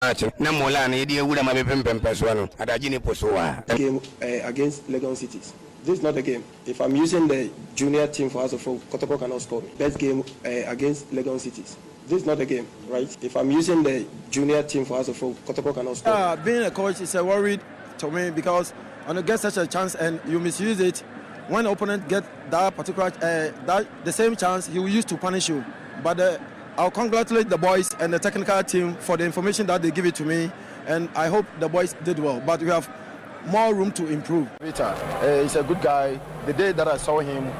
Game against Legon Cities. This is not a game. If I'm using the junior team for House of Folk, Kotoko cannot score me. Best game against Legon Cities. This is not a game, right? If I'm using the junior team for House of Folk, Kotoko cannot score me. Being a coach is a worry to me because when you get such a chance and you misuse it, when the opponent get that particular the same chance, he will use to punish you. But I'll congratulate the boys and the technical team for the information that they give it to me, and I hope the boys did well. But we have more room to improve. Peter, he's a good guy. The day that I saw him,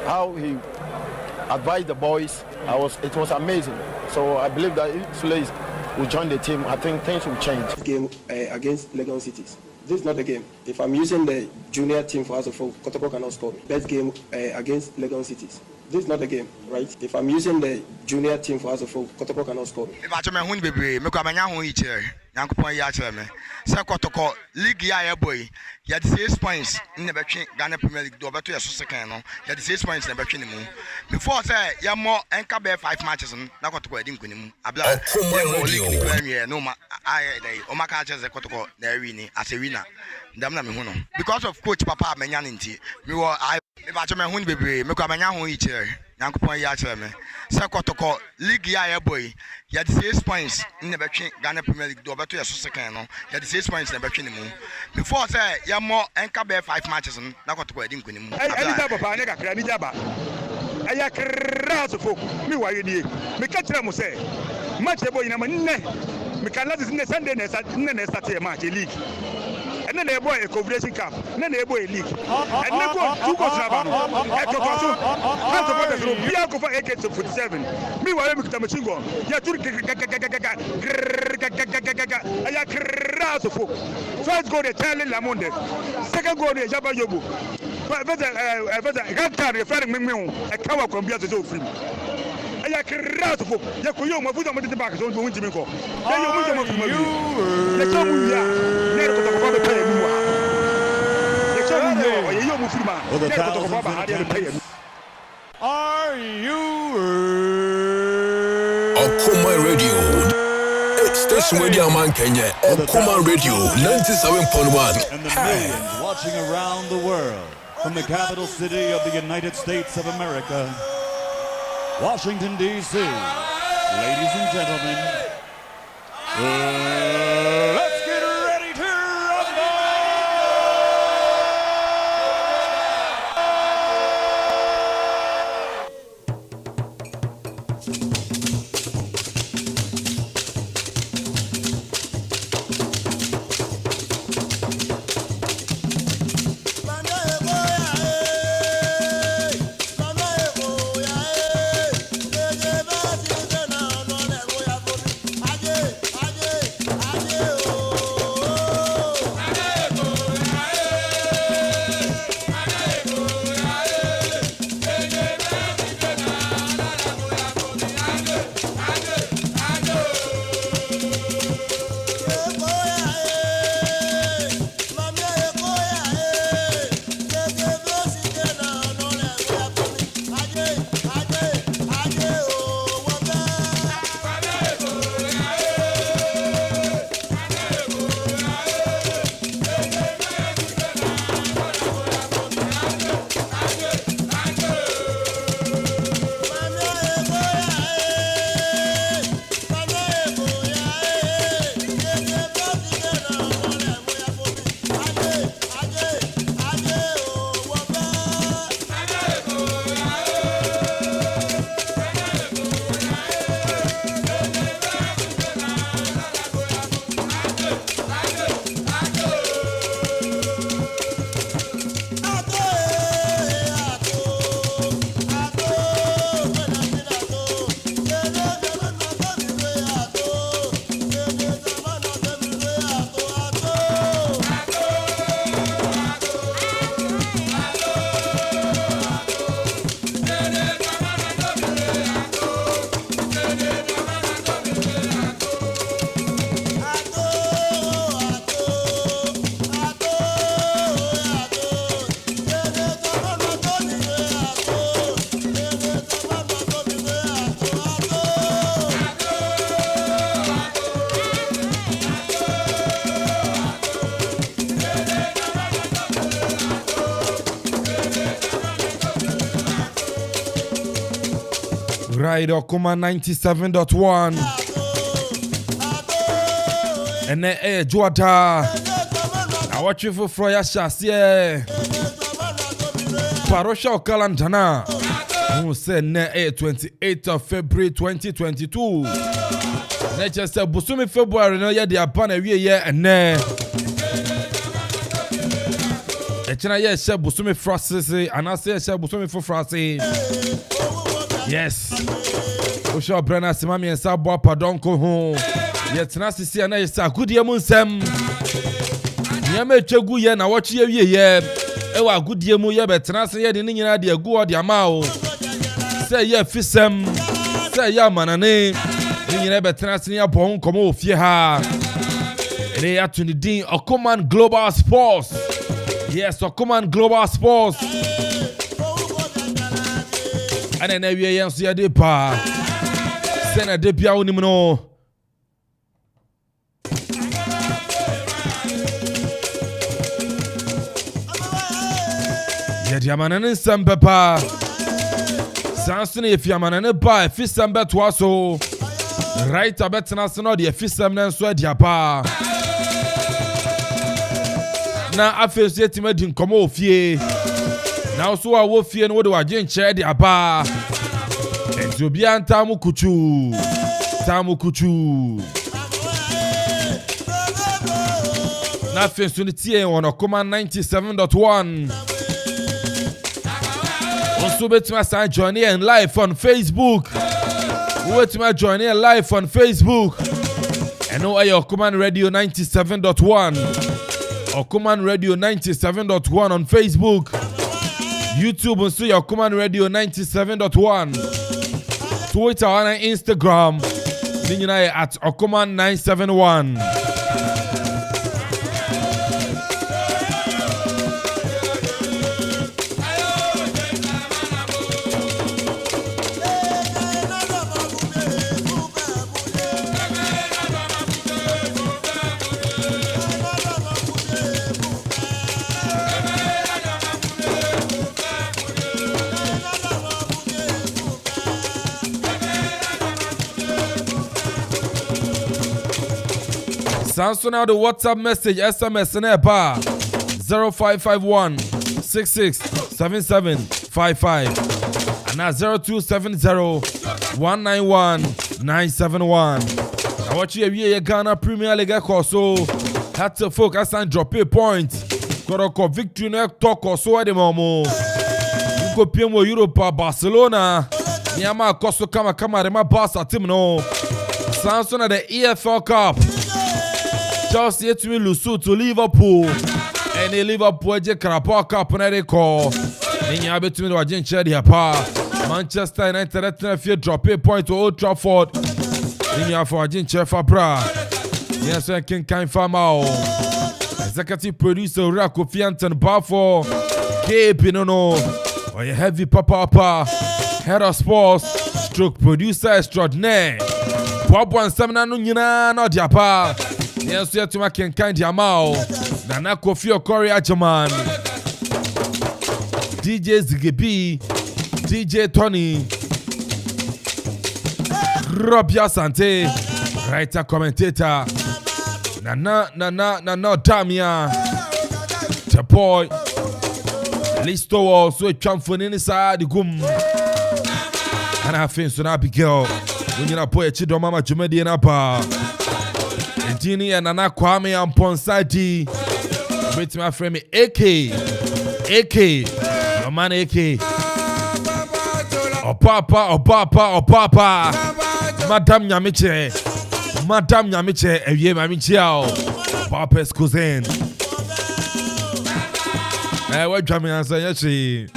how he advised the boys, it was amazing. So I believe that if Sulays will join the team, I think things will change. Game against Legon Cities. This is not a game. If I'm using the junior team for House of Folk, Kotoko cannot score me. Best game against Legon Cities. This is not a game, right? If I'm using the junior team for House of Folk, Kotoko cannot score me. If I'm going to be Kotoko League ya boy, you had 6 points in the Ghana Premier League. Do better to your second. You had 6 points in the Bechin. Before say you more and 5 matches and not Kotoko didn't win. Abla no Omaka as a Kotoko the as a winner. Because of Coach Papa Menyaninti, we were I Bachaman baby, Mekamanya each year, Yankupon Yachame, Sakotoko, League ya boy, you had 6 points in the Ghana Premier League, do better to your second. You had 6 points in the Bechin. Before say you more and 5 matches and not Kotoko didn't win. I have folk. Me why you did. Me catch them say. Match boy in a minute. Me can let this Sunday Saturday match league. And then they boy a cooperation cup. Then they boy league. And then go 2 goals now. At the pass. Hands of the room. We are go for 47. Me why me come machine gun. Ya to I have folk. First goal the Charlie Lamonde. Second goal the Jaba Yobu. Ganta referring me a cover from Bias to free. I have crowd for Yakuyo, put on the back, don't go into me. You are you Okoman Radio? Station Radio Man Kenya. Okoman Radio 97.1. And the millions watching around the world from the capital city of the United States of America, Washington, D.C. Ladies and gentlemen, let's get ready to rumble! Right, Okoman 97.1. And then, Juata. I watch you for Froya Shasie. Parosha Kalantana. Who said 28th of February 2022. Nature said Busumi February, no, yeah, the upon a year and ne. Echina, yes, Busumi Frosty, and I say, Busumi for Frosty. Yes. Osho Brenna Simami and Sabo Padonko home. Yet Nasi see and I say, good year, Munsem. Yame Chegu yen, I watch ye. Ewa good year, Muya, but Nasi ye, the Nina, the Agu or the Amao. Say ye, Fissem. Say ya, manane. Nina, but Nasi ya bon, come off ye ha. They are to the Dean Okoman Global Sports. Yes, Okoman Global Sports. And then we are here de pa. Send a de pia unimno. Yet Yamanan some papa. Sanson if Yamanan pa, if some bet was so. Right a bet national, the fisherman and sweat yapa. Now I feel set to make come off ye. Now so I will fear and what do I didn't share the aba. And to be an Tamu Kuchu. Now first to the TA on Okoman 97.1. Also bet my son Johnny and live on Facebook. Wait my Johnny and live on Facebook. And now I Okoman Radio 97.1. Okoman Radio 97.1 on Facebook. YouTube and see Okoman Radio 97.1. Twitter and Instagram. Ninyuna at Okoman 971. Sounds now the WhatsApp message, SMS and bar 0551 667755 and now 0270 191 971. I watch you Ghana Premier League so had to focus and drop a point. Got victory neck talk or so at the moment. You go Pimo Europa Barcelona. Niama Koso Kama Rema Barca team no. Sounds now the EFL Cup. Just yet to lose to Liverpool. And the Liverpool Carabao Cup on the call. In your between the Argentine Manchester United drop a point to Old Trafford. In your for Argentine Fabra. Yes, I can kind farm executive producer Rako Fianton Bafo. Cape no. Or your heavy papa. Head of sports. Stroke producer extraordinaire. Bob 17 no diapa. Yes, you to make kind Yamao. Nana Kofi Okori Ajaman. DJ Zigibi. DJ Tony. Robia Sante. Writer commentator. Nana Damia. The boy. Listo also a champion inside the gum. And I think so now Abigail. When you're a boy, Chido Mama Jumedi and Apa. Dini and Nana Kwame Amponsah Addi. With my friend AK. Your man AK. Oh papa. Madame Nyamiche. Ewie mami chiao. Papa's cousin. What drumming answer yechi.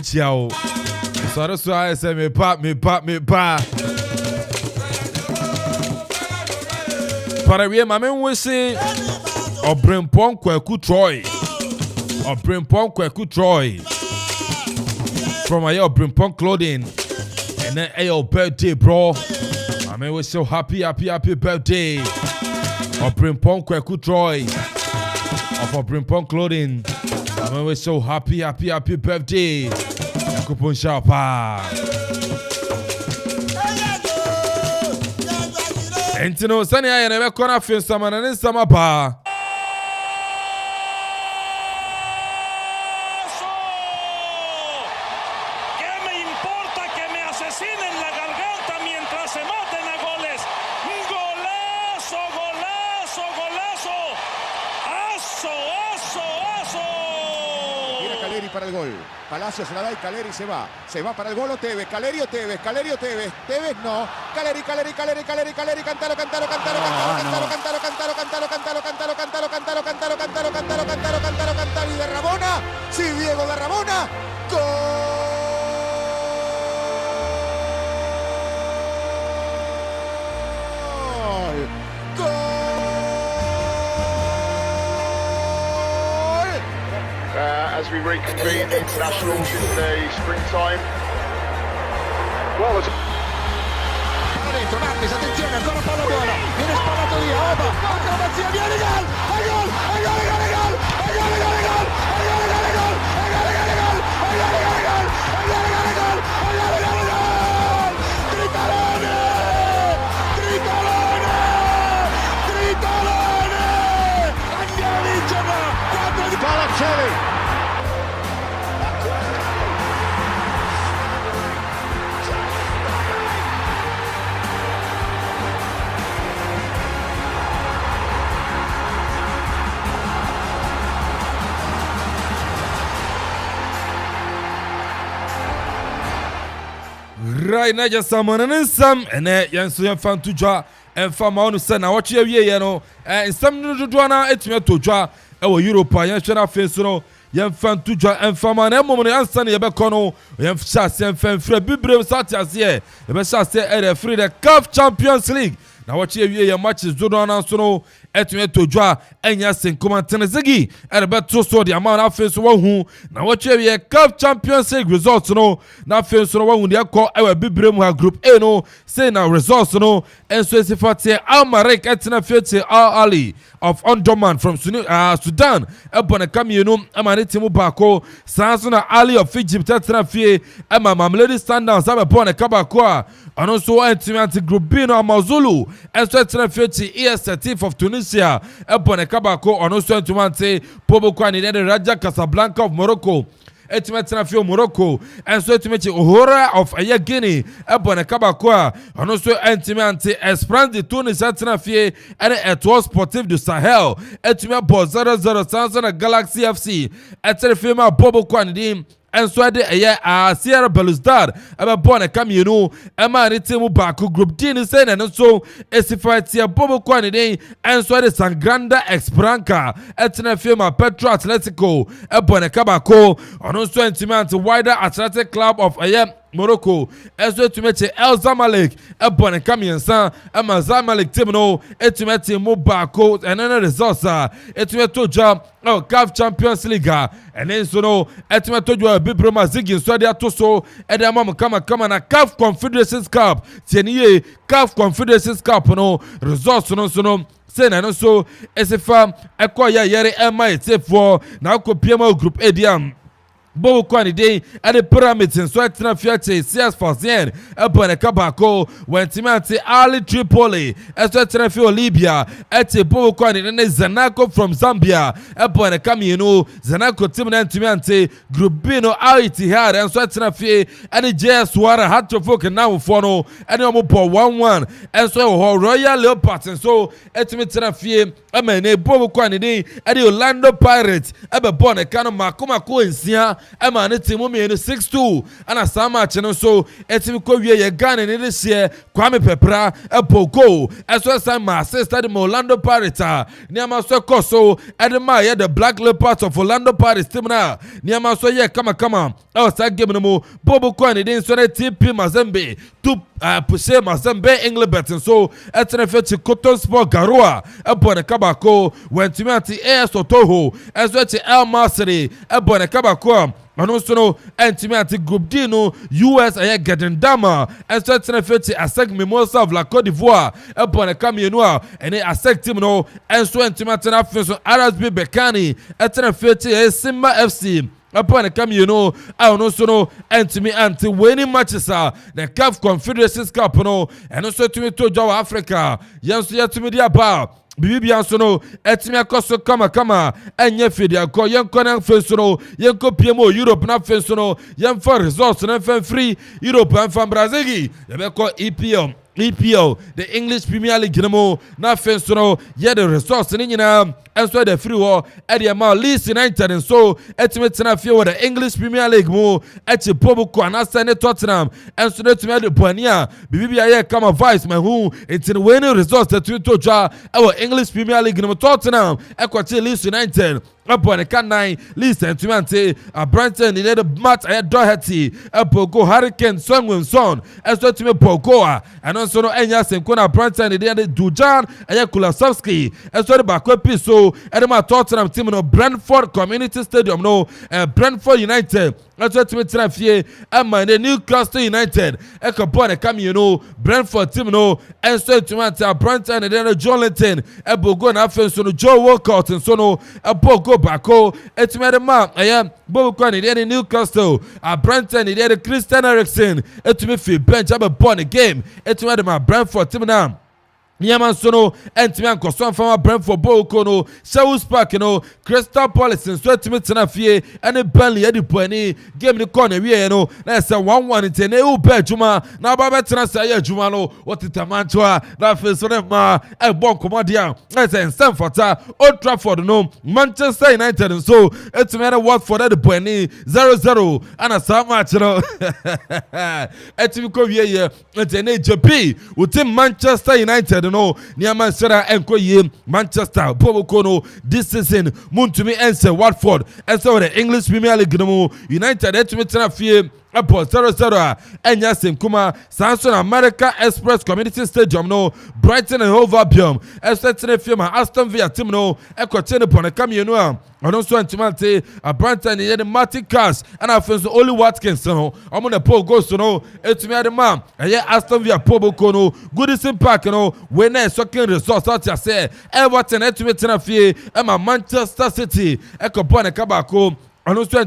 Chiao. So that's why I say me pa. Para we mame we say Obrempon Kwaku Troy. From my Obrempon clothing. And then your birthday, bro. I mean, we're so happy birthday. Obrempon Kwaku Troy. Of Obrempon clothing. I mean, we're so happy birthday. Kupon Shapa. Entino sani aye na be kona fin sama na nsama ba. Para el gol. Palacios la da y Caleri se va para el gol. Tevez, Caleri o Tevez, Tevez no. Caleri, Caleri, cantalo, y de Ramona, sí, Diego de Ramona, gol. As we reconvene the internationals in the springtime. Well, Martis, attenzione, ancora palla buona, viene sparato via, Oba, acrobazia, viene gol, tricolore, andiamo a vincerla, 4 di Palazzelli. Right now just someone and some and yanso yan fan to dwa and fam on say na watch ye no and some do na etime to dwa e wo Europe yan hwe na face no yan fan to dwa and fam na mom no yan san ye be kono yan chance yan fan fra bibrem satiase ye be chance e the free the CAF Champions League na watch ye matches do na so no etime to dwa enya sen komantene zigi e be to so the amount of face wo hu na watch ye CAF Champions League results no na face no wo hu de akọ e bibrem ha group A no say na results no enso esifate Al-Marek etna fiete Al-Ali of Omdurman from Sudan ebona kamienu amane timu bako sanso na Ali of Egypt etna fie ema Mamelodi Sundowns abona kabako a ono so anti group B no Amazulu enso etna fiete ES of Tunisia ebona kabako ono so anti Poboko and the Raja Casablanca of Morocco etimetena fio Morocco enso etimechi Ohora of Guinea ebona kabako ono so anti Esperance de Tunis etena fie and Etoile Sportif du Sahel etimia bo 0-0 Sanso Galaxy FC eterefema Poboko and and so de Sierra Belouizdad abona kamienu ema ni timu baku group D ni say na so esifatia Poboko and and so de Sangranda Esperanca etena firma Petro Atletico ebona kabako ono so intimate wider Athletic Club of Morocco ezo etumeche El Zamalek ebona kamiensa ema Zamalek team no etumete mu bako enene results etumeto job CAF Champions League and then so no etumeto job bibroma zigi so dia to so edama kama na CAF Confederations Cup tieniye CAF Confederations Cup no results no so no say na no so esifa ekoya yere ema etefo na akopia group A Poboko and the at the pyramids in Sweatina Fiat CS Fazien upon a Kabako when Timati Ali Tripoli as Sweatina Fio Libya at a Poboko and Zanako from Zambia upon a Camino Zanako Timinan Timante Grubino Al-Ittihad and Sweatina Fie and the JS Wara had to focus now Fono and Omopo 1-1 and so Royal Leopards and so Etimitana Fie Amene Poboko and the Orlando Pirates Ebon a Kano Makoma Coinsia Emma Nitimu 6-2 and a Sama channel so Etimiko ye gun in this year Kwame Pepra Epoko as well as my sister the Orlando Pirates Niama so Koso Edema the Black Leopards of Orlando Pirates Timna Niama so ye kama I was giving them Poboko and the so TP Mazembe to Pushe Mazembe English betting so Etenefechi Cotton Sport Garoa Ebon Kabako when Timati AS Otoho as well as El Masri Ebon Kabako and also no anti group D no US aye Gadendama and so Tenefechi Asek Mimosa of La Côte d'Ivoire upon a Caminoa and a Asek team no and so anti-matina Arasby Bekani at Tenefechi Simba FC upon a come, you know, I don't know, and to me, until winning matches are the CAF Confederations Cup, no, and also to me to Joe Africa. Yes, yet to me, the about. Bibi Ansono, Etimia Koso Kama, and Yefidia, call young Conan Fensono, young PMO, Europe, not Fensono, young for resource and free Europe and from Brazil. They call EPL, the English Premier League, na Fensono, yet the resource in India, and so the free war at the amount Leeds United, and so Etimetana feel the English Premier League more at the Pobuko and Asane Tottenham, and so that to me the Buania, BBI come a vice, my who it's in winning resource that we told our English Premier League, Tottenham, Equatorial Leeds United. Upon a canine, listen to me, a Brighton in the match I had Doherty, a Pogo Hurricane, Son, as well to me Pogoa, and also no Enyas and Kona Brighton in the Dujan, and Kulasowski, as well the Bakwepi, so Edema Tottenham team no Brentford Community Stadium, no, Brentford United. That's what we try and my Newcastle United. Upon a come, you know, Brentford team, no, and so to me, Brighton and then Jonathan, a Bogo and Afenson, Joe Walcott, and so no, a Bogo Bako, it's made a man. I am Bogo in Newcastle, a Brighton, and Christian Eriksen, it's me feel bench up upon a game, it's made my Brentford team now. Niaman sono entiman koson fama Brentford Boko no South Park no Crystal Palace and so timi tena fie ene Burnley edi poani game ni corner wie no na say 1-1 ntene u be adwuma na ba betena say adwuma no otitamanto a na fe so ne ma e bon komodia na say nsem fata Old Trafford no Manchester United and so etime na Watford edi poani 0-0 ana sa match no etime ko wie ye ntene JP utim Manchester United no Niaman Sera enko ye Manchester Boboko no this season Muntumi ense Watford and so the English Premier League no United etumi fie Apo 0-0 enya Senkuma Samson America Express Community Stadium no Brighton and Hove Albion estetene fie ma Aston Villa team no ekotene pon kamienu a ono so antimante a Brighton ye the Martin Cash and afenso only Watkins no omo na Paul goes no etumi ade ma eye Aston Villa Poboko no Goodison Park no we na soccer resort out ya say Everton etumi tena fie e ma Manchester City ekopone kabako. And also,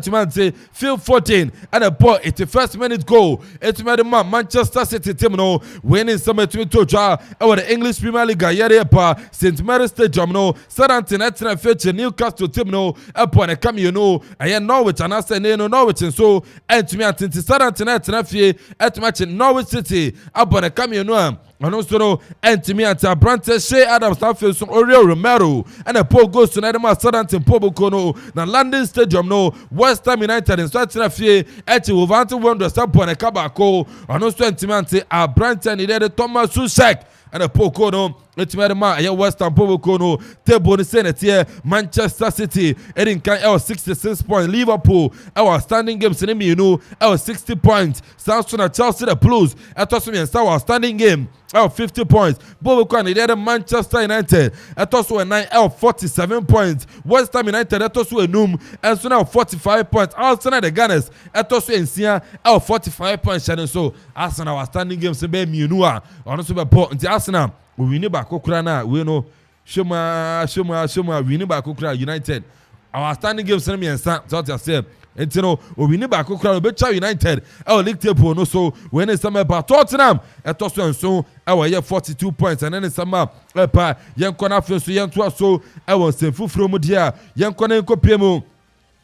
Phil 14 and a ball 81st minute goal. It's made Manchester City team no winning summer to Toja over the English Premier League. Yerepa St. Mary's Stadium no Southampton at feature Newcastle team no upon a cameo no. I am Norwich and I say no Norwich and so and to me at Southampton at match in Norwich City upon a cameo no. And also no me at Brante Shea Adams Stafford Oriol Romero and a Paul goes to Nedema Southampton Pobokono na London Stadium no West Ham United and Swatina Fie at Wolverhampton Wanderers upon a Kabako and also me at Brante needed Thomas Susek and a Pokono. It's made a West Ham Pobokono table in Senate here Manchester City Edin Kan our 66 points Liverpool our standing games in you know our 60 points Samson at Chelsea the Blues at us and our standing game our 50 points Bobokwan the Manchester United at us 9 our 47 points West Ham United at us Num and so now 45 points Arsenal the Gunners at us in Sia our 45 points and so Arsenal our standing games in you know on us the Arsenal we need back Ukraine. We know Shoma. We need back Ukraine United. Our standing games send me and so I said. And you know we need back Ukraine. Better United. Our league table no so when it's summer about Tottenham. At also and so our year 42 points and then it's summer. Young corner first so young to so I was saying full from dia. Young corner Copiemo.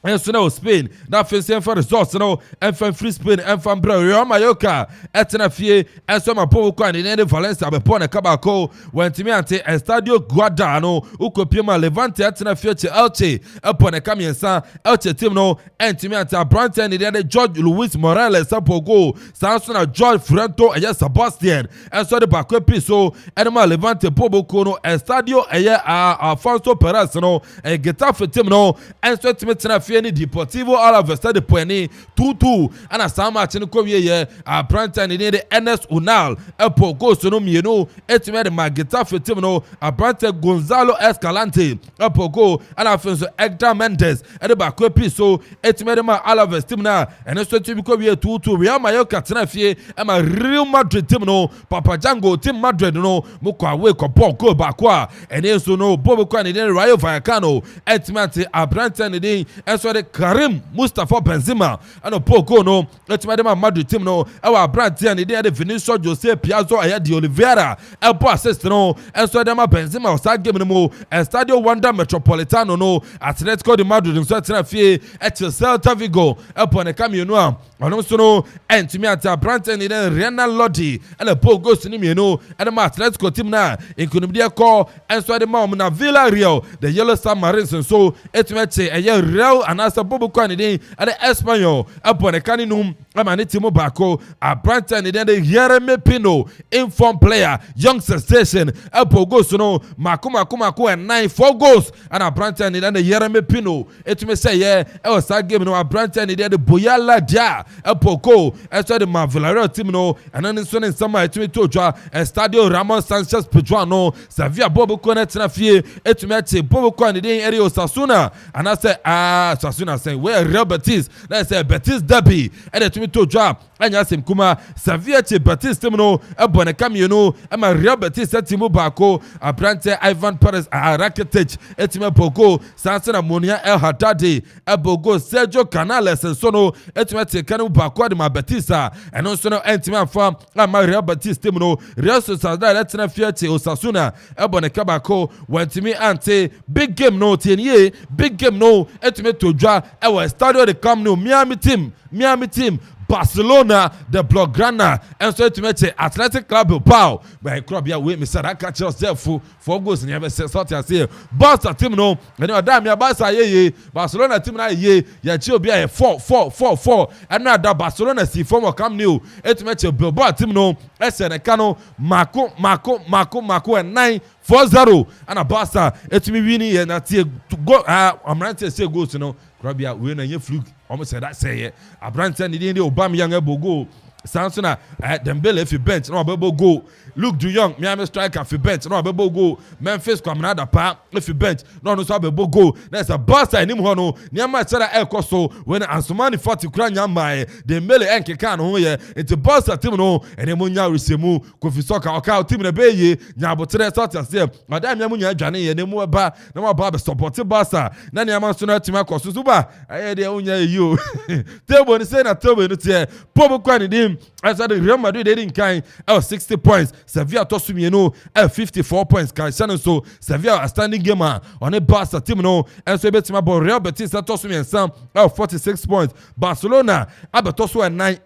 And so now Spain, that first for results, no, and from Free Spain, and from Real Mallorca, Etenafie, and some of Poco and in Valencia, upon a Cabaco, when Timiante and Stadio Guadano, Ucopiema, Levante, Etenafie, Elche, upon a Camiensa, Elche Timno, and Timianta, Branton, and then George Luis Morales, Sapogo, Samson, George Franto, and yes, Sebastian, and so the Baco Piso, and Levante, Pobocono, and Stadio, and Alfonso Perez, no, and Getafe Timno, and so Timitanafie. Deportivo Alaves de Pueni 2-2 and a sama chini ko ye a Branta ni de Ernest Unal epo go so no mienu etime de Getafe team no a Branta Gonzalo Escalante epo go and afenso Hector Mendes e de back pi so etime de Alaves team na and so to ko ye 2-2 Real Mallorca tena fie e ma Real Madrid team no Papa Django team Madrid no mo kwa we ko ball go back kwa and so no Bobo kwa ni de Rayo Vallecano etime a Branta ni de so the Karim Mustafa Benzema and Pogo no etime dem Madrid team no e wa Brante and dey Vinicius Jose Piazzo aya di Oliveira e po assist no and so dem Benzema o start game no mo Estadio Wanda Metropolitano no Atletico de Madrid so tena fie e Celta Vigo e po ne kamienu a ono so no entimi ata Brante and dey Real Lodi and Pogo sini mienu and ma Atletico team na inkunimde call and so dem na Villarreal the Yellow Submarines so etime che eye Real anasa bobo kwani den and Espanyol upon the caninum amani timo bako a Brante and then the Yereme Pino informed player young sensation apo goals no mako and 9 goals and a Brante and then the Yereme Pino etime say yeah e was that game no a Brante and then the Boyala Dia apo go so the Villarreal team no and then so in summer etime toja Estadio Ramon Sanchez Pizjuan Sevilla bobo kona tena fie etime che bobo kwani den eri Osasuna and I say Sasuna saying where Real Betis let's say Betis derby and the to drop and yasim kuma Sevilla che Betis team no e bone kamienu e ma Real Betis team bako a Brante Ivan Perez a Rakitic etime Bogo Sansana Monia El Haddadi e Bogo Sergio Canales so no etime te kanu bako de ma Betis and also no entime fam ma Real Betis team no Real Sociedad etime fiache Osasuna e bone kabako wantimi ante big game no tie big game no etime to dra e wa Estadio de Camp Nou Miami team Barcelona the Blaugrana and so to match Athletic Club Bilbao by club ya we me said I catch yourself for goals and never say sort as here Barca team no and you damn ya Barca ye Barcelona team na ye ya chi obi a 4 and now that Barcelona see form Camp Nou et match Bilbao team no SN Kano Marco and 9-4-0 and a Barca et me winning and that to go I'm right to say goals you know Krabia we na ye fluke almost said that say a Brante and the Obama young ebo Sansona Dembele if you bench no abebo go Luke Du Young Miami striker if you bench no abebo go Memphis Kwame Amponsah if you bench no so abebo go there's a Barca in him hono niama chara ekoso when Ansumani 40 kura nyama Dembele enkeka no ye into Barca team no ene munya resemu Kofi Soka oka team na beye nyabotere sort as say madam nyamunya adwane ye nemu eba na ma ba support Barca na niama so na team akoso so ba aye de unya yo table ni say na table no tie pobo kwani dim as the Real Madrid they didn't kind 60 points Sevilla to sumieno 54 points kan so Sevilla a standing game on a Barca team no and so betima bo Real Betis to sumiensa 46 points Barcelona abeto so 9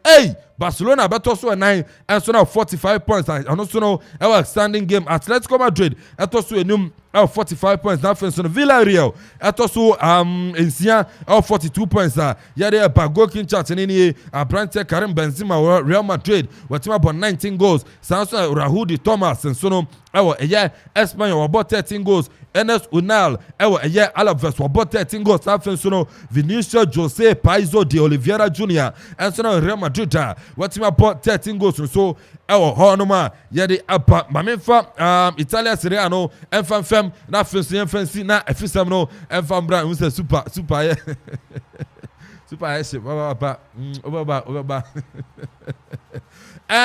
Barcelona beto so 9 and so now 45 points and also no our standing game Atletico Madrid eto so enum 45 points now for Villarreal eto so Encia 42 points ya dey bagokin chat ni Brante Karim Benzema Real Madrid wetima about 19 goals Sanso Rahudi Thomas and so no Espanyol about 13 goals Enes Unal Alaves about 13 goals so no Vinicius Jose Piazzo de Oliveira Jr. and so no Real Madrid wetima about 13 goals so honoma yede apa mamenfa Italia Serie A no enfam na fancy na efisam no enfam bra unse super super baba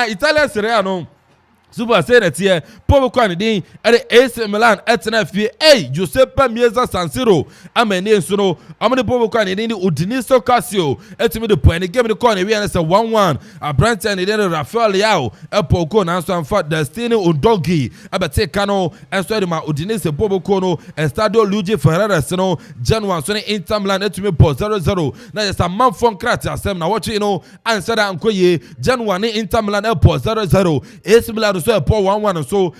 Italia Serie A no Super say that here, Pobo Kwani at the AC Milan at NFA, Giuseppe Mieza San Siro, Amene Suno, Amani Pobo Kwani, Udiniso Casio, at me the point, the game the corner, we are 1-1, a Brante and then Rafael Liao, a Poco, and so I'm fat, Destino Udogi, Abate Cano, and so my Udinese Pobo Kono, and Stadio Luigi Ferreira, Seno, January, Sonny Inter Milan, at me po 0-0. Now it's a month from Kratia, Sam, now watch you know, and said I'm Koye, January Inter Milan, po 0-0, AC Milan. So Paul 1-1 so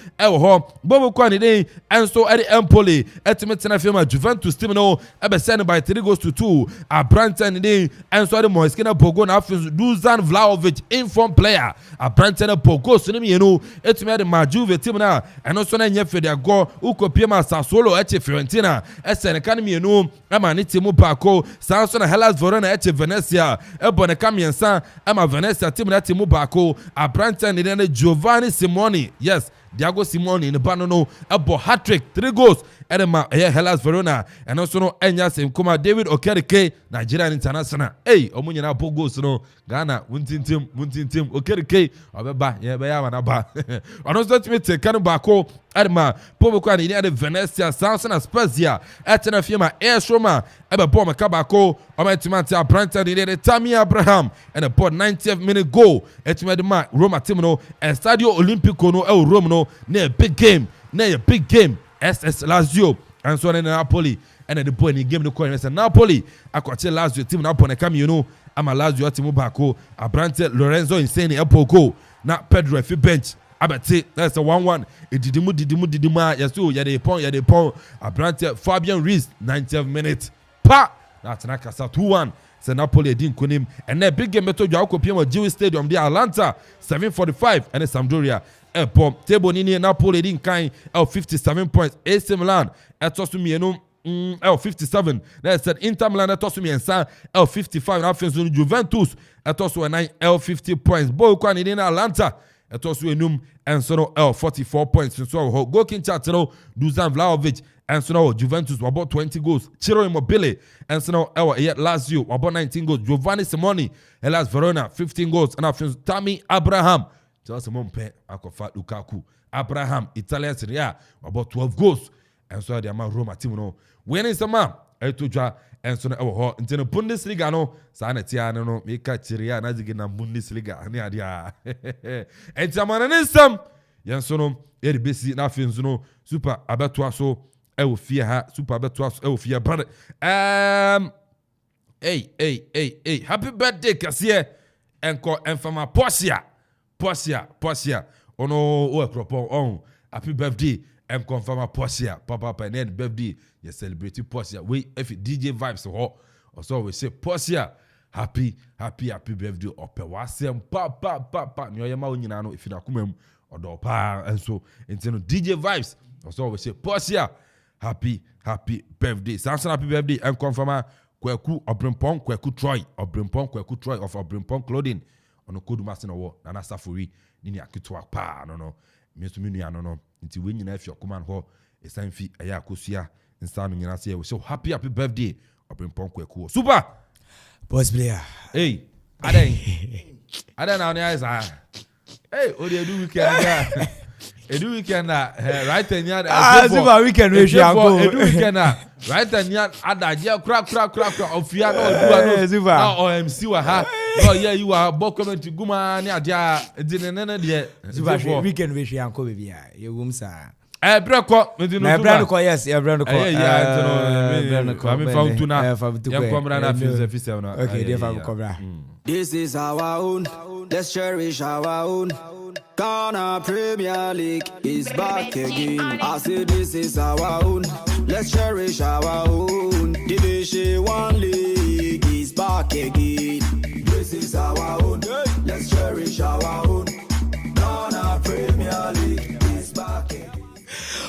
Bobo Kwani day and so at the Empoli etimetena firma Juventus team no sent by 3-2 a Brante day and so the Moiskina Pogo na Dusan Vlahovic inform player a Brante Pogo so me no etimede ma Juve team na and also na nyefe de go ukopie ma Sassuolo Fiorentina esen kan me no ama ne team bako Sanso na Hellas Verona Venezia ebone kamiensa ama Venezia team na team bako a Brante ne Giovanni Simoni, yes, Diego Simoni in the Banono, a hat-trick, 3 goals, Edema, Hellas Verona, and also no Enyas and Kuma David Okereke, Nigerian International. Hey, Omunya Pogos, no, Ghana, Muntin Tim, Okereke, Obeba, Yabanaba. And also to me, Kanubako, Edema, Pobokan, in the Venezia, Samson, Spezia, Atena Firma, Air Shoma, ebe ball makabako ometimante Abrante de Tammy Abraham and a ball 90th minute goal etimede ma Roma team no Stadio Olimpico no Rome no na big game SS Lazio and so na Napoli and the boy in the game no call Napoli akwache Lazio team na pon come you know ama Lazio team bako Abrante Lorenzo Insigne epoko na Pedro fi bench abete that's a 1-1 didimu yeso ya de pon Abrante Fabian Ruiz 90th minute pa that's na kasa 2-1 se Napoli edin konim and na big game meto dwa akopiem Jewish Stadium de Atlanta 7:45 and Sampdoria table nini Napoli edin kan 57 points AC Milan etosu mienu 57 that said Inter Milan etosu miensa 55 na afenso Juventus etosu 9 50 points boy kwa nini na Atlanta etosu enum enso 44 points so go kin chat no Dusan Vlahovic enso no Juventus about 20 goals Ciro Immobile enso no Lazio about 19 goals Giovanni Simoni Hellas Verona 15 goals and afenso Tammy Abraham just mompe akofa Lukaku Abraham Italian Serie A about 12 goals and so the amount Roma team no winning some etujwa and so ho into the Bundesliga no saneti no meka Serie A na zige na Bundesliga ne adia and jamana nisam yenso no e de besi na afenzo no super abeto so e wo fie ha super abeto so e wo fie brother hey happy birthday kase enko enfama Posia ono o ekropo on happy birthday and confirm a Posia papa and birthday you celebrate Posia we if DJ vibes ho also we say Posia happy birthday ope wasem pa no yema onyina no if na kumam odo pa and so intino DJ vibes also we say Posia happy birthday Samson happy birthday and confirm Kweku Obrimpong Kweku Troy of Obrimpong clothing ono kodu master no na safari nini akitwa pa no meso minu ya no nti we nyina afi Okoman ho esanfi aya akosua nsa no nyina se we so happy birthday Obrimpong Kweku super boss player hey adan na onye isa hey o dey do weekend right and ya super weekend we should go do weekend right and ya adaje kra ofia no do no OMC wa ha no yeah you are both coming to guma ni adia dinene de super weekend we should go baby you wum sa breko medinu yes breko I'm found to na come na fisa na okay dey fa cobra this is our own let's cherish our own Ghana Premier League is back again. I say this is our own. Let's cherish our own. Division 1 League is back again. This is our own. Let's cherish our own. Ghana Premier League is back again.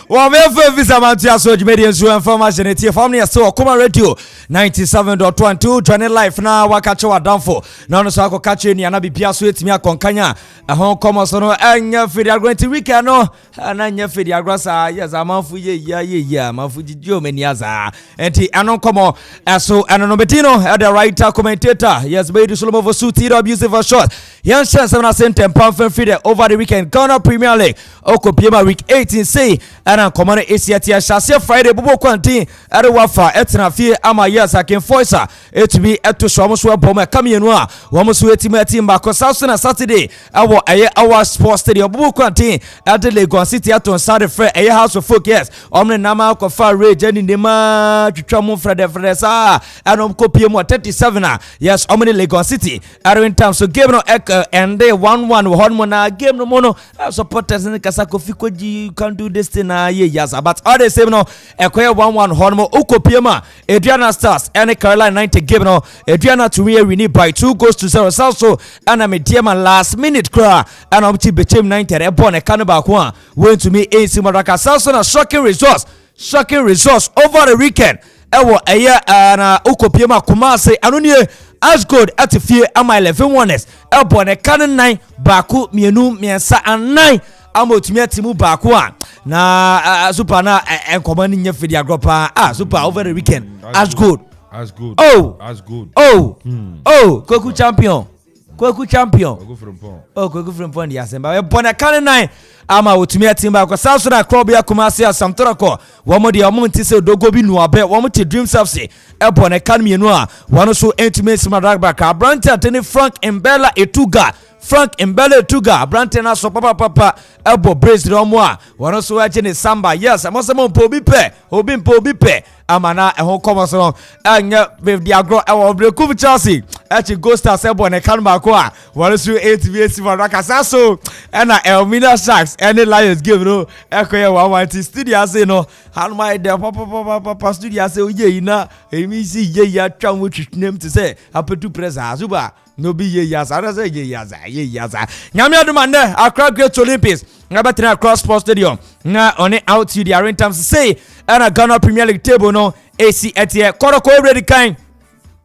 Well, me visa mantia so jumedi nso information etie family so Okoman Radio 97.12 joining live na wakache wa danfo na no so akokache ni ana bibia so etimi akonkanya ehon komo so no anya fidi agranti weekend no ananya fidi agrasa yes amanfu ye amanfu jijio meniaza enti anon komo so anono betino the writer commentator yes be Solomon Vosuti abusive for short yan chance na senten pamfen fide over the weekend Ghana Premier League okopiema week 18 say ana komane Asiatia Shasia Friday bubo kwantin ere wafa etna fie ama yes akin voice etubi eto so so boma kamienu a wo so etimi etimba ko South na Saturday awo aye our sports stadium bubo kwantin ade Lagos City aton Saturday free aye house of folk yes omne nama ko fa rage ni ndema twitwa mu frede sa anom kopie mu 37 na yes omne Lagos City are in time so game no and they 1-1 wo honmo na game no mono supporters ni kasa ko fikoji you can do this thing na ye yes but all the same no ekoye 1-1 honmo ukopiema Adriana Stars and Carolina 90 game no Adriana to win by 2-0 South and Mediama last minute cry and omti bechem 90 e born e kanaba ko went to me AC Madaraka South na shocking results over the weekend ewo eye na ukopiema Kumasi anonie as good at fie ama 11 winners e born e kan 9 baku mienu miensa and 9 amotumi atimu baako a na super na enkoman nya fidi agropa super over the weekend as good oh Koku champion Kweku champion. Kweku Frimpong the Asemba. We born a can 9. Ama utumi atimba kwa South Sudan club ya Kumasi Asamtorako. Wamo di omunti se dogo bi nuabe. Wamo ti Dream Selfsy. Born a can mienu a. Wano so intimate madragba ka. Brante atene Frank Mbella Etuga. Frank Mbele Tuga, Brantena so papa elbow brace romwa. Wano so achene Samba. Yes, amosemo mpobipe. Obi mpobipe. Amana ehon koma so anya with the agro breku Chelsea. Echi Ghost Stars elbow ne kan ba ko a. Wano so 8VC Madraka so na Elmina Sharks any Lions game no. Ekoye 1-1 studio say no. Hanma de papa studio say oye ina emi si ye ya twamu twitnem to say apetu press azuba. No be ye yaza, I say ye yaza. Nyame adumande Accra Great Olympics. Ngabatena across Sports Stadium. Na on it out to the arena times say and a Ghana Premier League table no AC etie. Koroko already kind.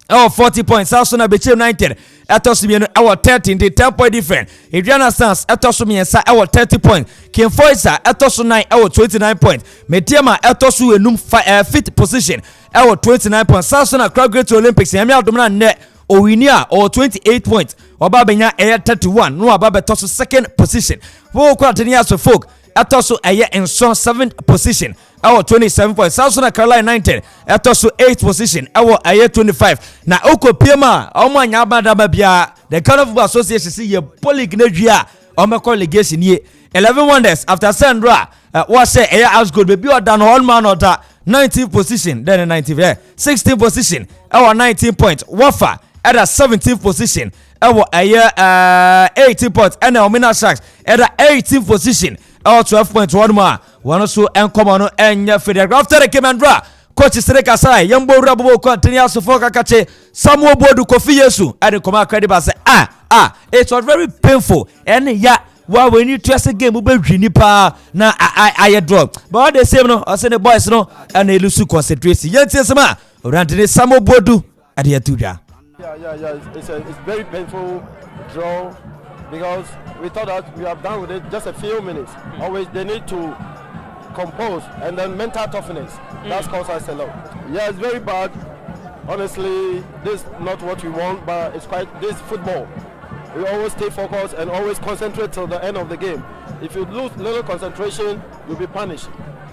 40 points. South Sudan Beche United. Etosumienu our 13 the 10 point different. Adriana Stars Etosumiensa our 30 points. Kim Foisa Etosu 9 our 29 points. Metiema Etosu enum 5th position. Our 29 points. South Sudan Accra Great Olympics. Nyame adumana net Owinia or 28 points. Wababenya air 31. No ababe tosu second position. Wo kwa tenia so folk. Atosu air in son 7th position. Our 27 points. South Sudan Carolina 19. Atosu 8th position. Our air 25. Na oko piema. Omo nyaba daba bia. The Ghana Football Association see ye polygnejia. Omeko legation ye. 11 wonders after Sandra. What say air house good baby or done all man or that 19th position. Then 19th. 16th position. Our 19 points. Wafa at a 17th position. Our 18 points. And our Mina Sharks at a 18th position. Our 12 points. One more. One also and come on and Federal. After the game and draw. Coach Sereka Sai. Yambo Rabo continue to focus kache. Samuel Bodu Kofi Yesu. And the command credit by say it was very painful. And yeah. Well, when you trust a game, we be nipa na I draw. But all the same, no, I say the boys no, and they lose concentration. Yes, yes, ma. Rantine Samuel Bodu at the Atuja. Yeah. It's very painful draw because we thought that we have done with it just a few minutes. Always they need to compose and then mental toughness. That's caused us a lot. Yeah, it's very bad. Honestly, this is not what we want, but it's quite this football. We always stay focused and always concentrate till the end of the game. If you lose little concentration, you'll be punished.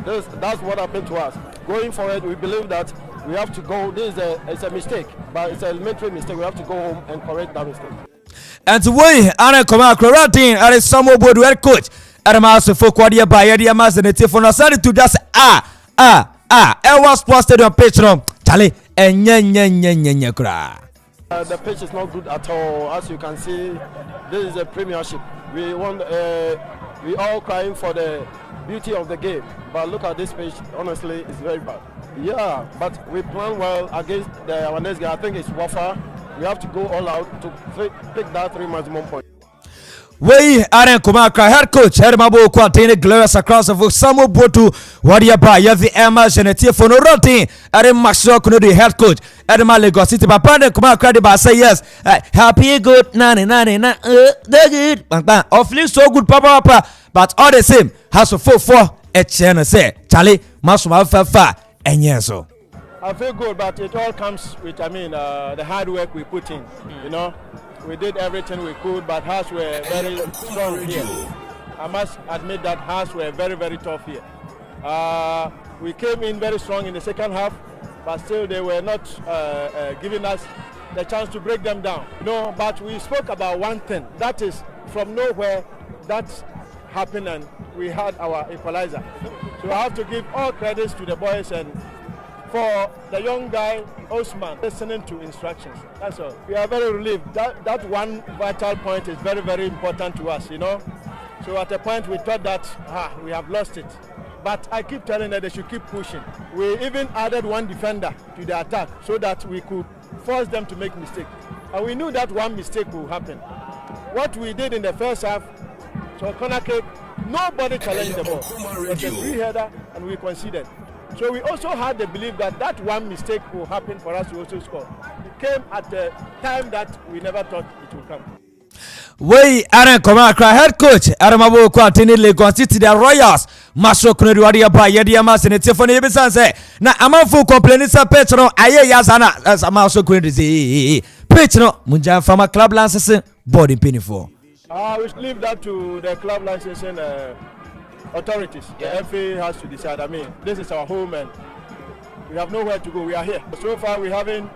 That's what happened to us. Going forward, we believe that we have to go. It's a mistake, but it's an elementary mistake. We have to go home and correct that mistake. And to win, Anna Koma Kroratin, and it's Samuel Bodu head coach. Adamaso Fokwadia Bayadia Mas and the Tifon started to just Elwa Sports Stadium pitch no Charlie and nya kra. The pitch is not good at all. As you can see, this is a premiership. We want. We all crying for the beauty of the game, but look at this pitch. Honestly, it's very bad. Yeah, but we plan well against our next game. I think it's Wafa. We have to go all out to pick that 3 maximum points. We are Kumaka head coach Hermabo Quantine Glorious across of Samuel Botu Wadia Ba Yavi Emma Genetia for no routine Adam Maxwell Kunodi head coach Adama Lagos City Papa Kumaka Ba say yes happy good 99 the good awfully so good Papa but all the same has a 4-4 Etienne say Charlie Masuma Fafa and yes I feel good, but it all comes with the hard work we put in, you know. We did everything we could, but Hearts were very strong here. I must admit that Hearts were very, very tough here. We came in very strong in the second half, but still they were not giving us the chance to break them down. No, but we spoke about one thing. That is, from nowhere, that happened and we had our equalizer. So I have to give all credits to the boys and for the young guy, Osman, listening to instructions. That's all. We are very relieved. That one vital point is very, very important to us, you know. So at a point we thought that we have lost it. But I keep telling them they should keep pushing. We even added one defender to the attack so that we could force them to make mistakes. And we knew that one mistake will happen. What we did in the first half, so corner kick, nobody challenged the ball. It was a free header and we conceded. So we also had the belief that that one mistake will happen for us to also score. It came at a time that we never thought it would come. We are Komaka head coach Aramabo Quantini Lagos City the Royals Masho Kunwadia by Yadia Mas and Tiffany Bisanse. Na Amafu complaining sa Petro Aye Yazana as Amaso Quincy pitch no munja fama club licensing board in Pinifo. We leave that to the club licensing authorities. The FA has to decide. I mean, this is our home and we have nowhere to go. We are here. So far, we haven't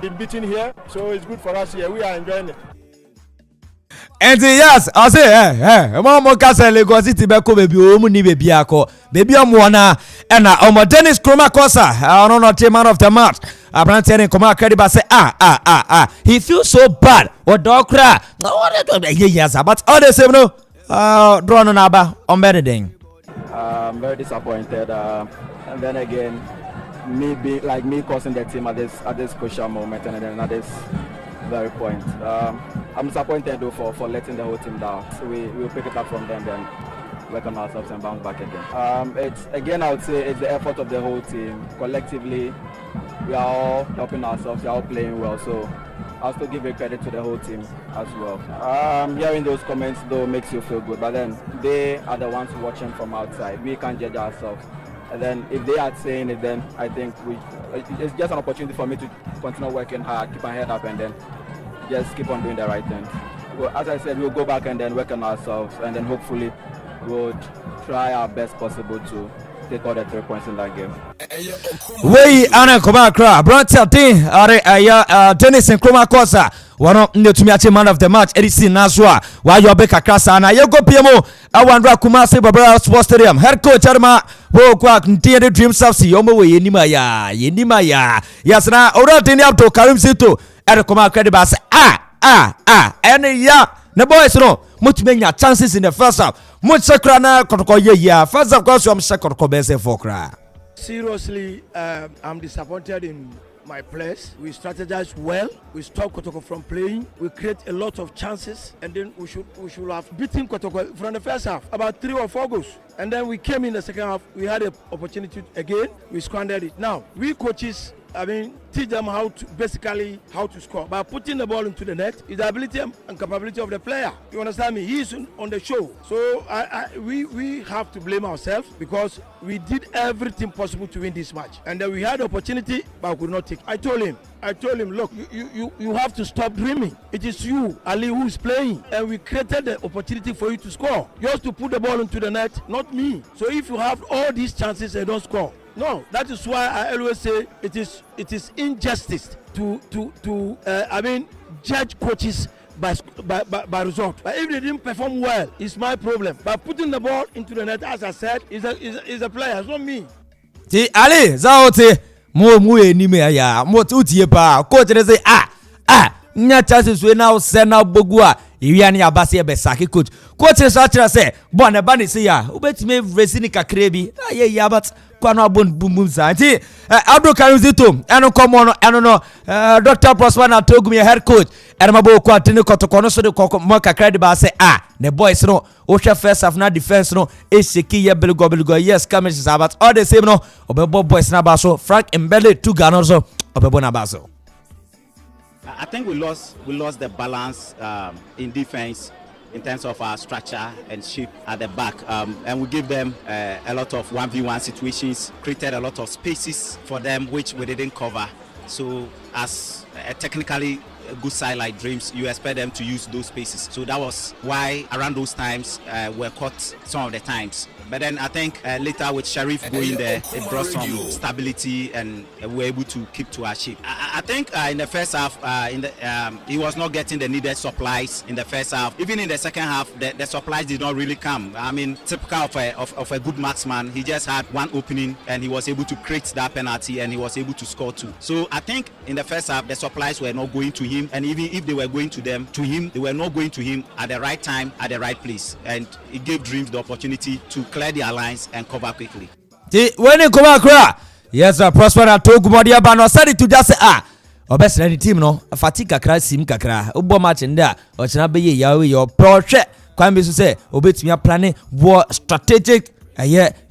been beaten here, so it's good for us here. We are enjoying it. And yes, I say, Mama Castle Lagos City Beko baby, Omuni baby ako, baby Omwana, and Dennis Kroma Kosa, I don't know, man of the match. I brand telling Koma Crediba say, he feels so bad. What dog cry? Yes, but all the same, no, drawn on Abba on Beneding. I'm very disappointed, and then again, me causing the team at this crucial moment, and then at this very point. I'm disappointed though for letting the whole team down. So we'll pick it up from them, then work on ourselves and bounce back again. I would say it's the effort of the whole team. Collectively, we are all helping ourselves. We are all playing well. So I'll still give a credit to the whole team as well. Hearing those comments though makes you feel good, but then they are the ones watching from outside. We can't judge ourselves. And then if they are saying it, then I think it's just an opportunity for me to continue working hard, keep my head up, and then just keep on doing the right thing. Well, as I said, we'll go back and then work on ourselves, and then hopefully we'll try our best possible to take all the 3 points in that game. We Anna Komakra, Brontel Dean, Dennis and Kroma Kosa, one of the Tumiachi man of the match, Edison Naswa, while you're Becca Krasana, you go PMO, I want Kumasi Babara Sports Stadium, head coach Arma, Wokwak, Ntia Dream Subsi, Yomo, Yenimaya, yes, now, Ora Diniam to Karim Zito, and Komakra Bass, and the boys know, much many chances in the first half. Much sakrana kotoko first of course I'm second kobese fokra. Seriously, I'm disappointed in my players. We strategized well. We stopped Kotoko from playing. We create a lot of chances, and then we should have beaten Kotoko from the first half, about 3 or 4 goals. And then we came in the second half. We had an opportunity again. We squandered it. Now we coaches, teach them how to score by putting the ball into the net. Is the ability and capability of the player. You understand me? He is on the show. So we have to blame ourselves because we did everything possible to win this match, and then we had the opportunity but we could not take. I told him, look, you have to stop dreaming. It is you, Ali, who is playing, and we created the opportunity for you to score. You have to put the ball into the net, not me. So if you have all these chances and don't score, no, that is why I always say it is injustice to judge coaches by result. But if they didn't perform well, it's my problem. But putting the ball into the net, as I said, is a player, it's not me. Ti Ali zaote mo enime ya mo tutie pa coach dey say nya chances we now send now bogua iwi ani abase be saki coach say say bon e ba ni say ya obetime resini kakra bi ya but kwano abon bum sa ti Abdul Karim Zito eno komo no Dr. Prosper na Togumi head coach Ermabo ko atene kotoko no so de mo kakra de ba say the boys no o hwe first half na defense no e sheki ye belgo yes coming about all the same no obebo boys na ba so Frank Mbele 2 Ghana so obebo na ba so. I think we lost the balance in defense in terms of our structure and shape at the back, and we gave them a lot of 1v1 situations, created a lot of spaces for them which we didn't cover. So as a technically good side like Dreams, you expect them to use those spaces. So that was why around those times we're caught some of the times. But then I think later with Sharif going there, it brought some stability and we were able to keep to our shape. I think in the first half, he was not getting the needed supplies in the first half. Even in the second half, the supplies did not really come. I mean, typical of a good marksman, he just had one opening and he was able to create that penalty and he was able to score 2. So I think in the first half, the supplies were not going to him, and even if they were going to him, they were not going to him at the right time, at the right place. And it gave Dreams the opportunity to clear their lines and cover quickly. When you come across, yes, Prosper and Togumodia Bano said it to just say, obviously any team no fatigue kakra sim kakra ubo match nda o china be yawe your project Kwame say obetumi planning war strategic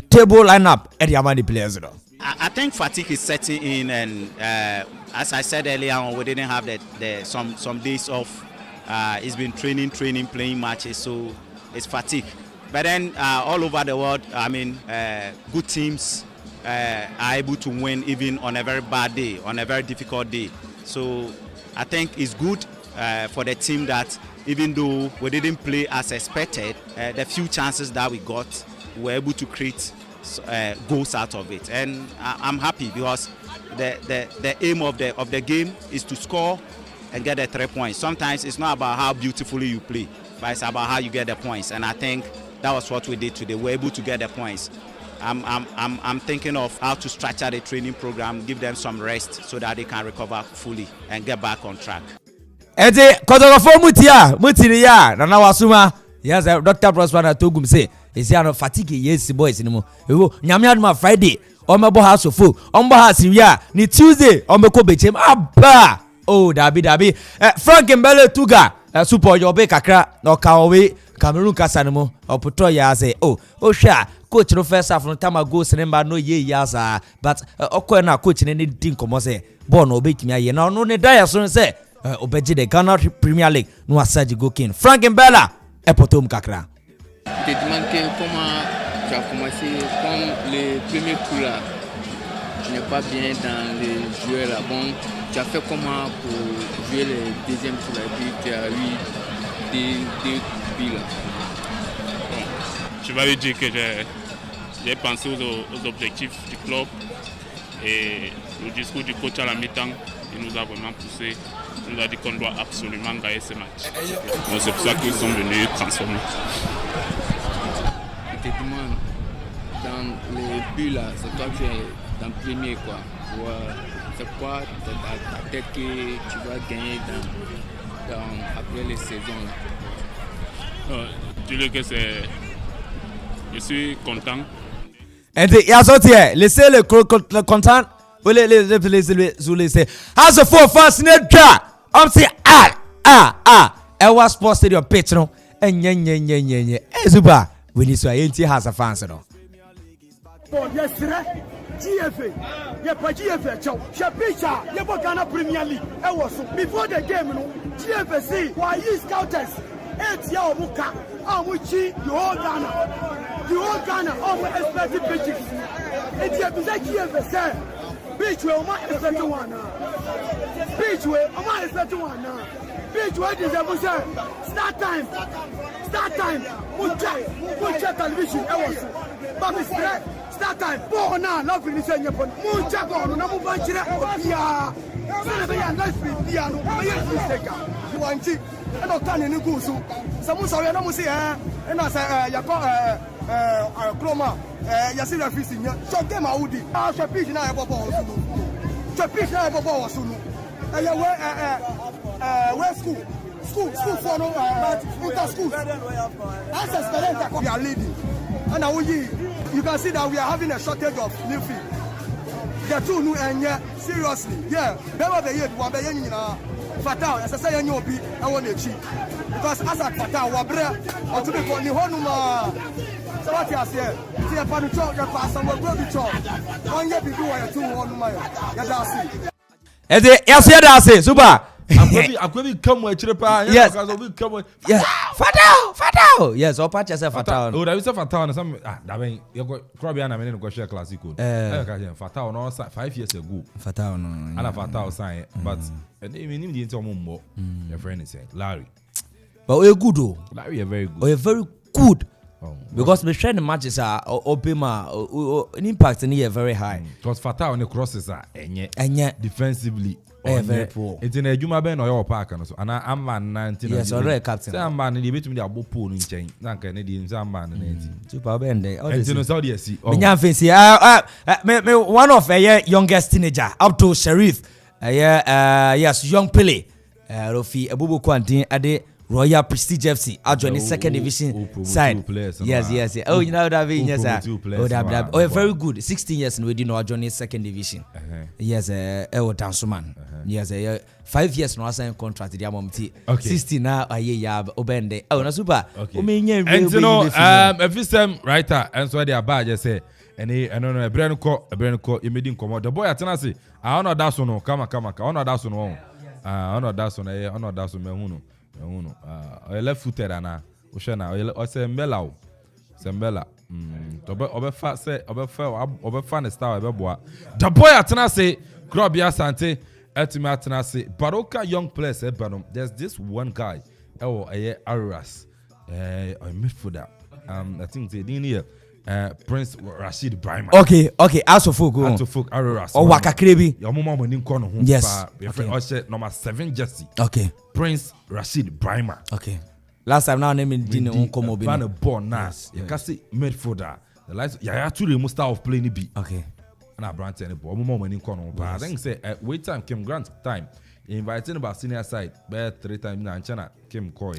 table lineup at the amount players no. I think fatigue is setting in, and as I said earlier on, we didn't have some days off. It's been training, playing matches, so it's fatigue. But then all over the world, I mean, good teams are able to win even on a very bad day, on a very difficult day. So I think it's good for the team that even though we didn't play as expected, the few chances that we got, we were able to create goals out of it. And I'm happy because the aim of the game is to score and get the 3 points. Sometimes it's not about how beautifully you play, but it's about how you get the points. And I think that was what we did today. We were able to get the points. I'm thinking of how to structure the training program, give them some rest so that they can recover fully and get back on track. Ede kotokofo mutiri ya na wasuma yes Dr. Prosper Togum say is ya no fatigue yes boys ni mo ewo nyame aduma Friday omebo house of folk ombo house ya ni Tuesday ombeko bechem aba oh dabi Frank Mbele Tuga super yobe kakra no kawe Cameroon kasanimo oputo ya say oh sha coach no first half no time go sinema no ye yasa but okọ na coach ne din komo say ball no obetimi aye na no ne dia so say obeji the Ghana Premier League no asaji go king Frank Mbella epotom kakra. Te demande comment tu as commencé comme le premier coup là tu n'es pas bien dans les joueurs là bon tu as fait comment pour jouer le deuxième tour là et puis tu as eu des buts là. Bon, je vais lui dire que j'ai pensé aux objectifs du club et le discours du coach à la mi-temps il nous a vraiment poussé. Il nous a dit qu'on doit absolument gagner ce match. Donc c'est pour ça qu'ils sont venus transformer. Je te demande, dans les buts là, c'est toi qui es dans le premier quoi. C'est quoi ta tête que tu vas gagner après les saisons là? Dis-le que c'est... Je suis content. Et il y a sorti, laissez le content. Les say as a four fast net draw I'm say I was sports stadium pitch no enye ezuba we need so ain't has a fans no yes GFA ye pa GFA chow shapisha ye bo Ghana Premier League e was before the game no GFA see why you scouters 8 year omuka amuchi the whole Ghana almost expected pitches it's a bizarre GFA say beach way, I'm expecting one now. Beach way, I'm expecting one now. Beach way is a start time. Mucha television. But start time. Boy now, love finish in your phone. Mucha go on. No move chira. Yeah. Sana be and life be piano. Be mistake. You want to? I don't turn any go so. Some sorry, I don't say and I say you call Kroma. Yasi referee sinya so game audi so pitch na ebo ball so no where school for no inter school access parent we are leading and you can see that we are having a shortage of midfield the two new and seriously never be here one be nyina fatal as say any obi e won echi because as at fatal wa bre o to be for ni honuma so what you say see for the church your pastor will go the church on ye bibi wa tu honuma ya da see e dey ya da see super akwabi come we chire pa yes obi come yes fatal yes o patch say fatal o da we say fatal na some da ben you go crobia na me no go share classical fatal no 5 years ago fatal no ana fatal sign but me nim the into ommo your friend is saying Larry but we good oh Larry very good we very good because the trend matches are Obama impact in here very high because fatal on the crosses are enye defensively very poor. It's in a Juma Ben or your park and so and I'm man 19 yes already captain some man the bit me the abopo no chain na Canadian some man 19 super Ben there all the Saudi see me one of youngest teenager up to Sheriff yes young Pele Rofi Abubu Kwantin ade Royal Prestige FC joining second division side yes oh you know that being yes very good 16 years and we did not join second division yes Dansuman yes 5 years no sign contract dia momti 16 na aye ya obende na super o me nya and you know every time writer and so they are bad just say any no ebrenu ko imedi nkomo the boy atena say I no that so no kama ono that so no ono that so na ono that so me hunu left footed ana o she na o se mbela obefa ne star obeboa the boy atena say Krobia Sante Baroka young players there's this one guy Aras on midfielder I think they didn't hear Prince Rashid Brahima. Okay, Asofo Aras. Oh, Wakakrebi. Your mama when you yes. Number 7 jersey. Okay. Prince Rashid Brahima. Okay. Last time now name didn't come over. Ban a born now. You can see midfielder. The lights. Yeah, actually the style of playing B. Okay. And I brand any ball. Mama when you but I think say wait time Kim Grant time. Inviting about senior side, but 3 times now in China, Kim Koy.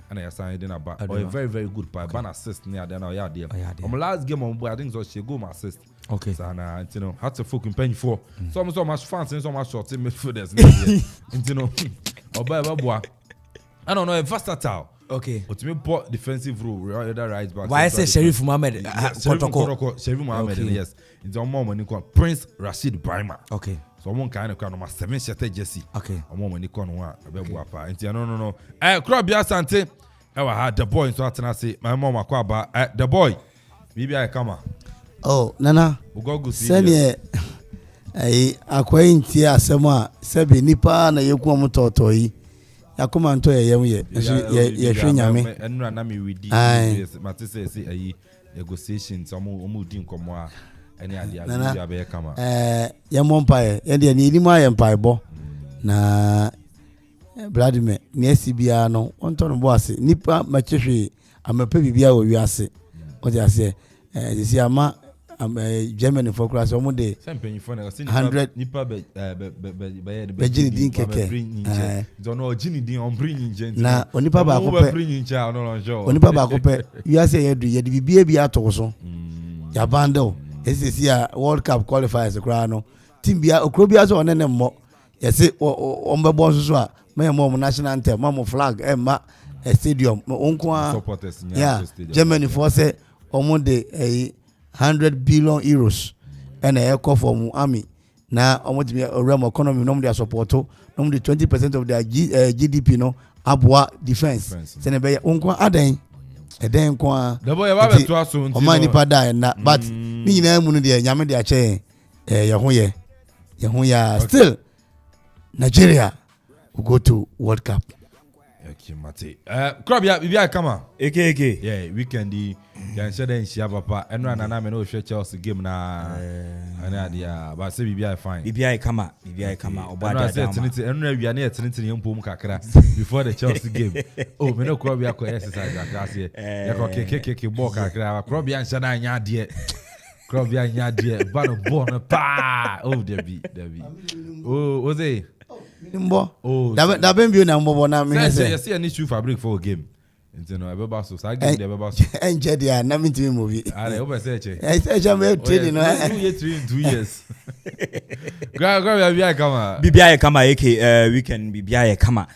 And I signed in about a very, very good by ban assist near the now there. Last game on board, I think so she go my assist. Okay. So you know, had to fucking penny for so much fans and so much short team midfielders. You know, boy. I don't know, a versatile. Okay. But me put defensive role, right back. Why I say Sheriff Mohammed? Sheriff Mohammed, yes. It's on moment you call Prince Rashid Brahima. Okay. So one kind of number 7 shirted Jesse. Okay. A moment you call one a no. Krabia Sante. I had the boy in so say my mom aquaba the boy. Maybe I come. Oh, Nana. Send ye akwainti asema sebi nipa na yeku mototo yi. Yakoma nto ye hwe nyame. Enura na me wedi. Matise say ayi negotiations omo di nkomo a ene ade a be kama. Ye mompae ye de ni limu aye mpae bo. Na Vladimir ni SBA no onto no bo ase nipa machehwe amape bibia wo wi ase. O ti ase disi ama Germany for class omo de 100 nipa be jini din keke no jini din on bring nje na onipa ba ko pe onipa ba ko pe wi ase ye du ye de bibia bi ato so ya bando esisi a World Cup qualifiers kra no team bia okro bia so onene mo yesi ombebo so a me mo national anthem mo flag ma stadium onko supporters yeah Germany for say omo de 100 billion euros and a call from army na omo de realm economy no dey support no dey 20% of their GDP no abwa defense se ne be onko adan eden ko the boy ba beto aso o man ni pada na but ni nyina mu no de nyame de ache ye ho ya still Nigeria will go to World Cup. Okay, Mate. Krabia, bibia kama. Eke. Yeah, weekend di yan shede nshia papa. Enra na me no hwe Chelsea game na ana dia, but say bibia fine. Bibia kama obada da. Enra wi na etinitini empom kakra before the Chelsea game. Oh, me no Krabia ko exercise akra se. Ya ko keke ball kakra. Krabia nshia na anya de. Krabia anya de. Ba no ball na pa. Oh, Debbie. Oh, was it? Mbo da ben bi na mbo na me say yes any shoe fabric for a game you know ebe ba so say game dey ebe ba so enje dia na me timi movie ale o be say che eja me training no 2 years gra bibia kama weekend bibia kama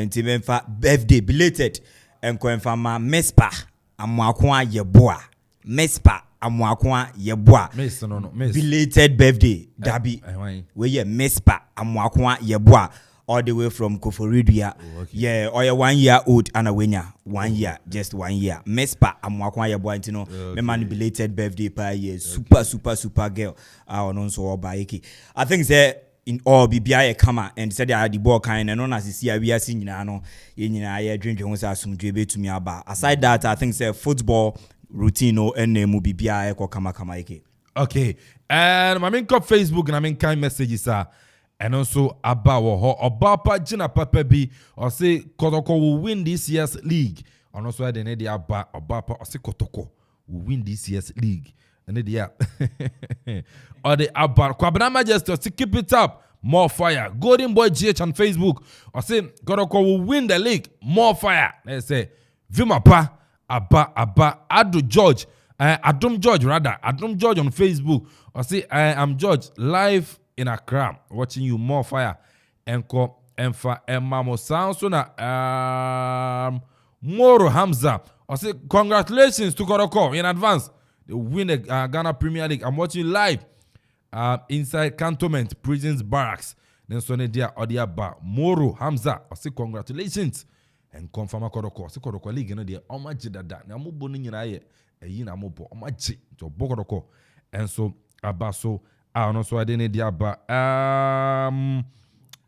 nti memfa birthday belated enko ma mespa amoako ayeboa mespa amoako yeboa belated birthday dabi we ye mespa amoako yeboa all the way from Koforidua yeah or 1 year old and a winner 1 year just 1 year mespa amoako yeboa ntino me man belated birthday pa year super girl ono so oba eki I think say in all bibia kama and said the ball kind and on as see we are seeing no ye nyina ye dwendwe ho sa asumdwe betumi aba aside that I think say football routine no ene bibia eko kama eke. Okay, and my main cup Facebook and I mean kind messages and also about Obapa Jina Papa B or say Kotoko will win this year's league. And also the need Obapa or say Kotoko will win this year's league. And the or the Abba Kwabena Majesty to keep it up. More fire. Golden Boy GH on Facebook or say Kotoko will win the league. More fire. Let's say Vimapa Abba Adum George on Facebook or say I am George live in Accra watching you. More fire enko emfa emamo sound so na Moro Hamza or say congratulations to Koroko in advance they win the Ghana Premier League. I'm watching live inside Cantonment Prisons Barracks then so ne dia odia ba Moro Hamza or say congratulations and confirm Koroko say Koroko league no dia omaji dada na mobo no nyina ye eyi na mobo omaji to Bokoroko and so abaso I don't know, so I didn't need aba.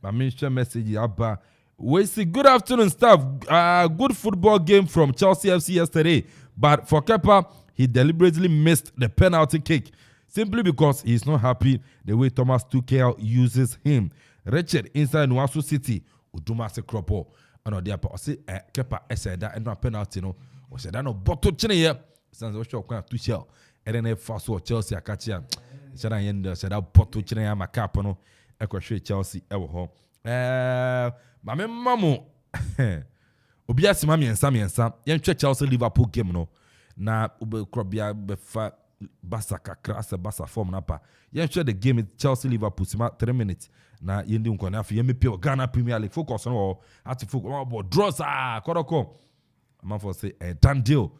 My mention message aba. We see good afternoon, staff. Good football game from Chelsea FC yesterday, but for Kepa, he deliberately missed the penalty kick simply because he's not happy the way Thomas Tuchel uses him. Richard inside Nwasu City, Uduma se kropo. Ano dia pa ose Kepa eseda eno penalty no. O said no bottle chine ye. Sanzo show kwa Tuchel. Ene faso Chelsea akachia. Sada yenda said bottle chine ya makap no. Ekwa hwe Chelsea ewo ho. Mame mamu. Obi asima miensa. Yen Chelsea Liverpool game no. Na ube krobia befa Basa kakra asa Basa form napa. Yen share the game with Chelsea Liverpool sima 3 minutes. Na yendi unkona afi yemi pio Ghana Premier League focus on at focus on draws kodoko. Man for say a done deal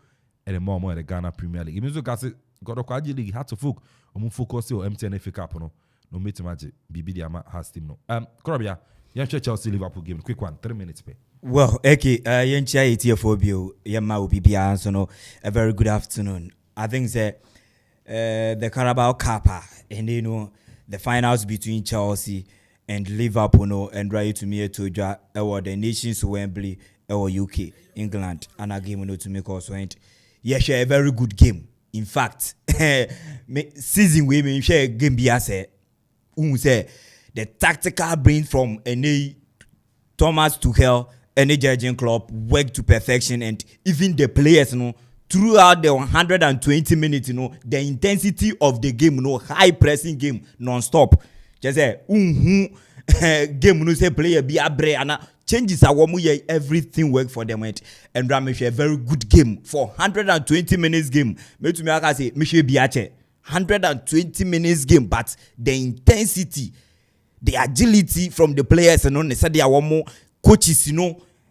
and more the Ghana Premier League. Even so kasi kodoko aji league had to focus on MTN FA Cup no meet magic BB Diama has team no. Korobia yen share Chelsea Liverpool game quick one 3 minutes pe. Well, okay, yen share etfobio yema ubibia so no a very good afternoon. I think the Carabao Cup and the finals between Chelsea and Liverpool no and right to me to the nations Wembley or UK England and a game to make us went a very good game. In fact, season we share game be as say the tactical brain from any Thomas Tuchel any judging club work to perfection and even the players throughout the 120 minutes, the intensity of the game, high pressing game, non-stop. Just say, game, say player be a bre, and changes are everything work for them. And Ramesh a very good game for 120 minutes game. Me to me, I say, Michel Biache, 120 minutes game, but the intensity, the agility from the players, and they said they are more coaches,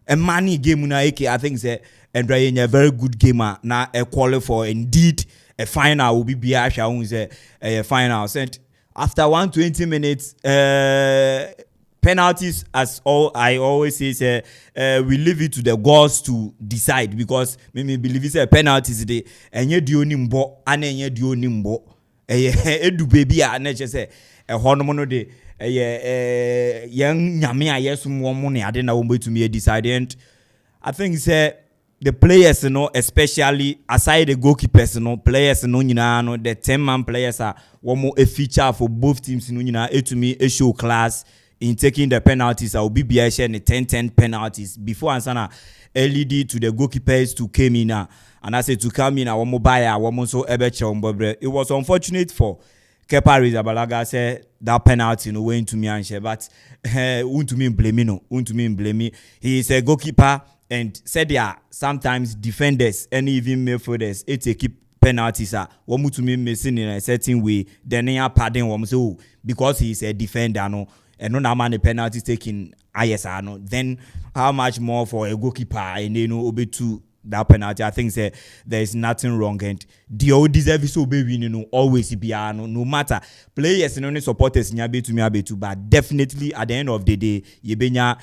a money game, I think say. And Ryan a very good gamer now a qualify for indeed a final will be Biasha a final sent after 120 minutes penalties as all I always say we leave it to the gods to decide because me believe it's a penalties today and you do nimbo and you do nimbo edu baby and just say a hormono de young nyame yes more money I didn't know to me decide and I think say the players, especially aside the goalkeepers, players, the 10-man players are one more a feature for both teams, to me a show class in taking the penalties. I will be sharing the 10-10 penalties before answer LED to the goalkeepers to come in and I said to come in one more buyer, one more so it was unfortunate for Kepa Arrizabalaga said that penalty went to me and share, but won't to me blame me. He is a goalkeeper. And said there are sometimes defenders and even midfielders it keep penalties one to me missing in a certain way then they are pardon one so because he is a defender no and no man the penalties taking ISR no then how much more for a goalkeeper and obey to that penalty. I think there is nothing wrong and the old deserve so baby always be no matter players and only supporters nyabe to me abetu but definitely at the end of the day yebenya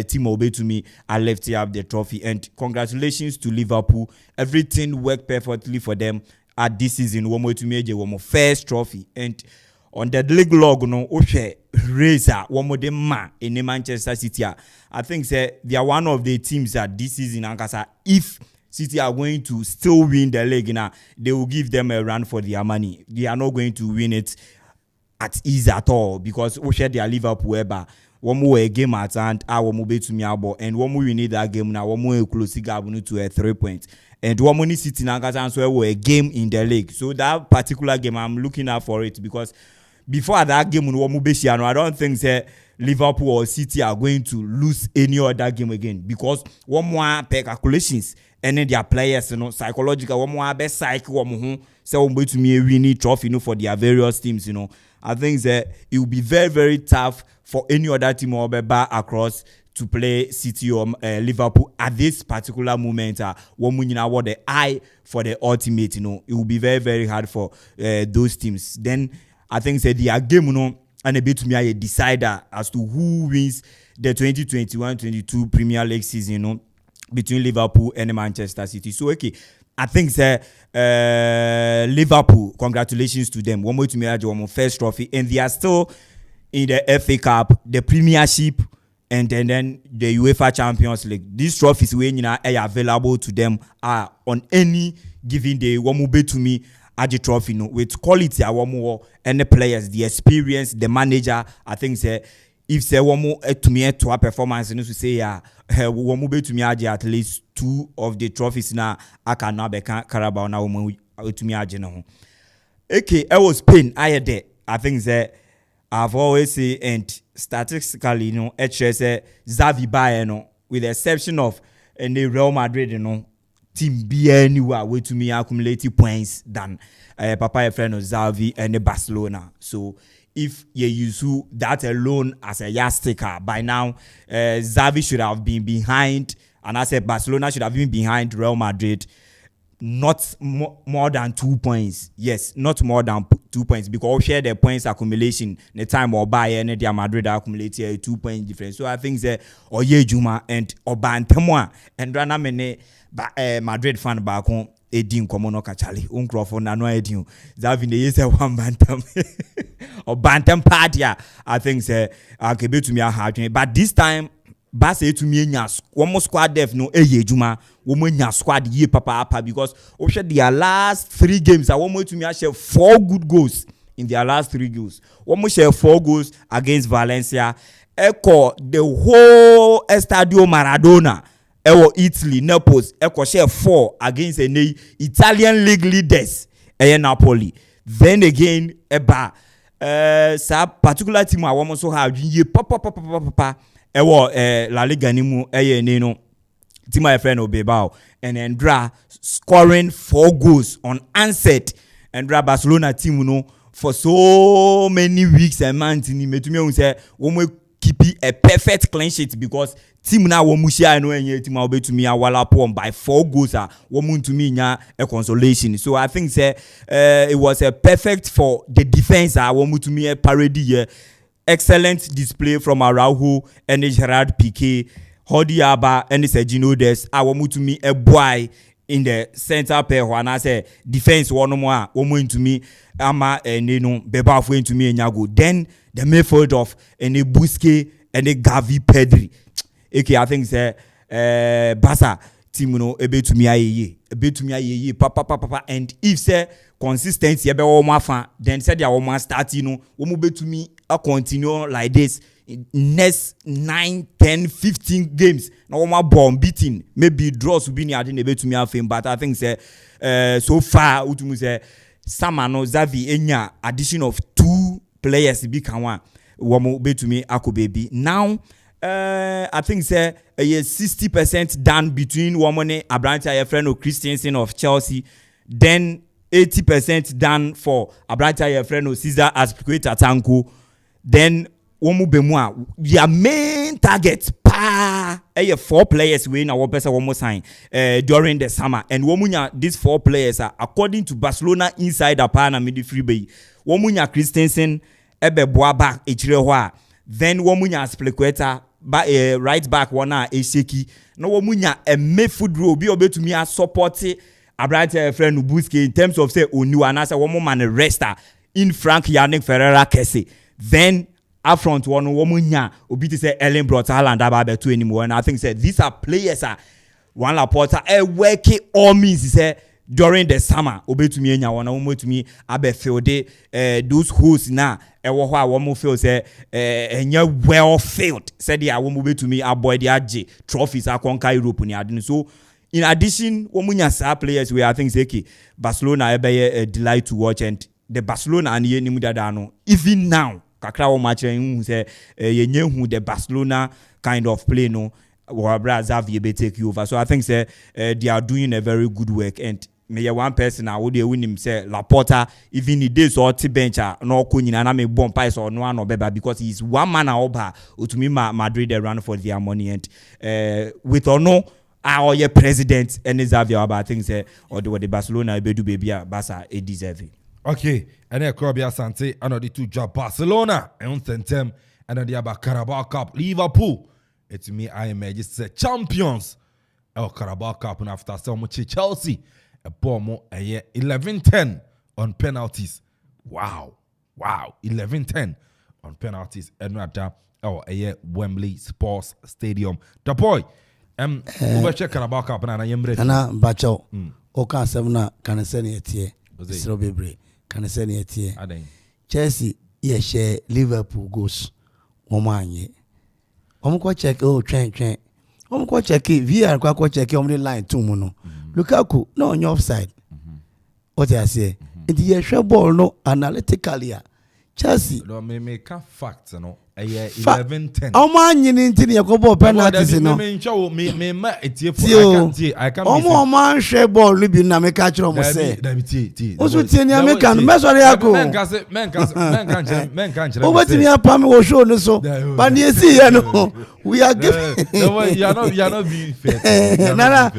team obey to me I left here up the trophy and congratulations to Liverpool. Everything worked perfectly for them at this season. One more to me one more first trophy and on the league log Razor one more man in Manchester City. I think they are one of the teams that this season if City are going to still win the league now, they will give them a run for their money. They are not going to win it at ease at all because we share their Liverpool ever. One more game at hand, our mobile to me about and one more we need that game now. One more close to a 3 points. And one more City now a game in the league. So that particular game I'm looking out for it because before that game I don't think Liverpool or City are going to lose any other game again because one more per calculations and then their players psychological one more best psych one so going to me winning trophy for their various teams I think it will be very very tough for any other team or back across to play City or Liverpool at this particular moment. One what the eye for the ultimate it will be very very hard for those teams. Then I think their game and a bit to me a decider as to who wins the 2021-22 Premier League season between Liverpool and Manchester City. So okay, I think Liverpool, congratulations to them. One more to me, one first trophy, and they are still in the FA Cup, the Premiership, and then the UEFA Champions League. These trophies are available to them on any given day. One more to me, the trophy with quality. One more and the players, the experience, the manager. I think if say one more to me to a performance, and to say one more to me at least 2 of the trophies now I can now be Carabao now to me okay, I was Spain. I had that. I think I've always say and statistically, Xavi Bayern, with the exception of the Real Madrid, team be anywhere way to me accumulating points than Papa friend of Xavi and the Barcelona. So if you use that alone as a yardstick, by now Xavi should have been behind, and I said Barcelona should have been behind Real Madrid. Not more than 2 points. Yes, not more than 2 points, because we share the points accumulation. The time or Bayern and the Madrid accumulate a 2 point difference. So I think Oye Juma and Obantemwa and Rana Mene Madrid fan back home. Edin Komono Kachali, Uncroft na no Edin. Zavin the yes one bantam or bantam party. I think Akebe to me a hard, but this time. Basa to me nyas one more squad def no juma woman nya squad ye papa because over their last 3 games I want to me share 4 good goals in their last 3 goals. One more share 4 goals against Valencia. Echo the whole Estadio Maradona. Ewo Italy Naples. Echo share 4 against the Italian league leaders. Napoli. Then again eba sa particular team I want so have ye papa. Ewo La Liga nimu neno team my friend Obebao and Endra scoring 4 goals unanswered. Endra Barcelona team for so many weeks and months ni metumi say we keep a perfect clean sheet because team na wo mushia no enye team obetumi awala pom by 4 goals womun to me nya a consolation. So I think it was a perfect for the defense womun to me a parody here. Excellent display from Araujo and Gerard Piqué, Hodi Aba and Sergio Des. I want to me a boy in the center pair when I say defense one more woman to me Ama and Beba going to me and Yago. Then the midfield of any Busquets and a Gavi Pedri. Okay, I think Basa Timuno a bit to me a bit to me papa and if say consistency ebe o mafa then said ya o man start wo be to me a continue like this next 9 10 15 games na wo ma bomb beating maybe draws will be near the to me afim but I think so far utumu say Samano Xavi enya addition of 2 players be kan one wo be to me akobebi now I think 60% done between Womone Abrante friend of Christensen of Chelsea, then 80% done for Abrante friend of Cesar Azpilicueta Tanko, then Womu Bemwa. Their main target 4 players we na person one more sign during the summer, and Womunya these 4 players are according to Barcelona insider pana midi free bay. Womunya Christensen ebe boaba echirehwa, then Womunya Azpilicueta right back one Esheki. No womunya a midfield row be obe to me as support Abrante friend Busquets in terms of say Onu and as a woman man rester in Frank Yannick Ferreira Kesse. Then up front one womunya obi to say Ellen brought Haaland about 2 anymore, and I think these are players one Laporta working all means say during the summer obe to me nya one woman to me abe field those hosts now ewo ho a wo mo feel say enye well filled said they wo mo be to me avoid the AJ trophies akonka Europe ni adin. So in addition wo mo nya sa players we I think say okay Barcelona ebe a delight to watch, and the Barcelona and ye nimu dada no even now kakra wo match hu say ye hu the Barcelona kind of play no or Xavi be take you over. So I think say they are doing a very good work, and me one person I would win him say Laporta even the days or bench no kunyina na me bomb pies or no one or beba because he's one man over to me Madrid they run for their money, and with or no our your president and Xavi about things or the Barcelona be do baby Barca e deserve. Okay, and then Krobia Sante and the 2 job Barcelona and Tentem and then the Carabao Cup Liverpool. It's me I am just champions. El Carabao Cup and after so much Chelsea. a ball more 11-10 on penalties. Wow. 11-10 on penalties. Another Wembley Sports Stadium. The boy, over check Carabao Cup and I am ready. Ana Bacho, Oka Sevna can send it here. Strawberry can send it here. Chelsea, yes, share Liverpool goes. Omanye. Omko check, train. Omko check VR, Quaco check on the line 2 mono. Lukaku, no on your offside. What I say? It's a share ball, no analytically. Chelsea. No, me make facts, no. 11-10. Omanye into the Yakobo penalties, no. I can't. Omo share ball, Libina make catch on say. Also, American, Mesoriaco. Men can't. Over to me, Pam will show no so. But you see, we are giving. You are not being fair. Nana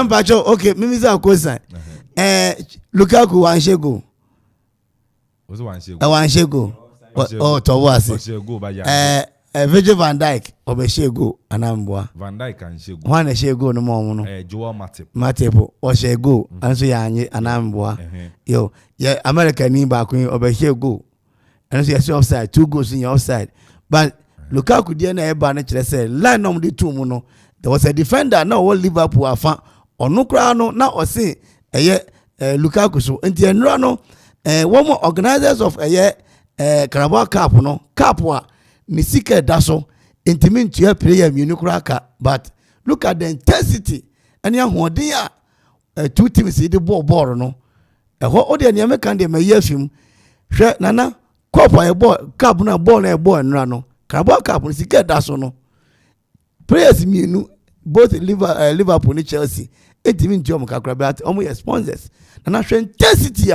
Bacho, okay, Mimiza Kosa. Lukaku one shego. What's one shego? One shego. Oh, Towasi. Virgil van Dijk, Obeshego, Anambwa. Van Dijk and Shego. One a shego no more. Joel Matip. Matepo, or Shego, and so Yanni, Anambwa. Yo, American Niba Queen, Obeshego. And so you're offside, 2 goals in your offside. But Lukaku didn't Barnett said, line on the 2 mono. There was a defender, now all Liverpool are fan, or no crown, now or say, Lukaku. So, and the Enrano, one more organizers of a year. Carabao Cup no Capwa Nisika Daso intimate to your player Munukraka, but look at the intensity and young one dear 2 teams the ball no a whole the American de may film Nana Copa a ball cup na ball a ball and rano Carabao Cup Nisika Daso no players minu both Liverpool and Chelsea intimate to Mukakrabat almost sponsors and national intensity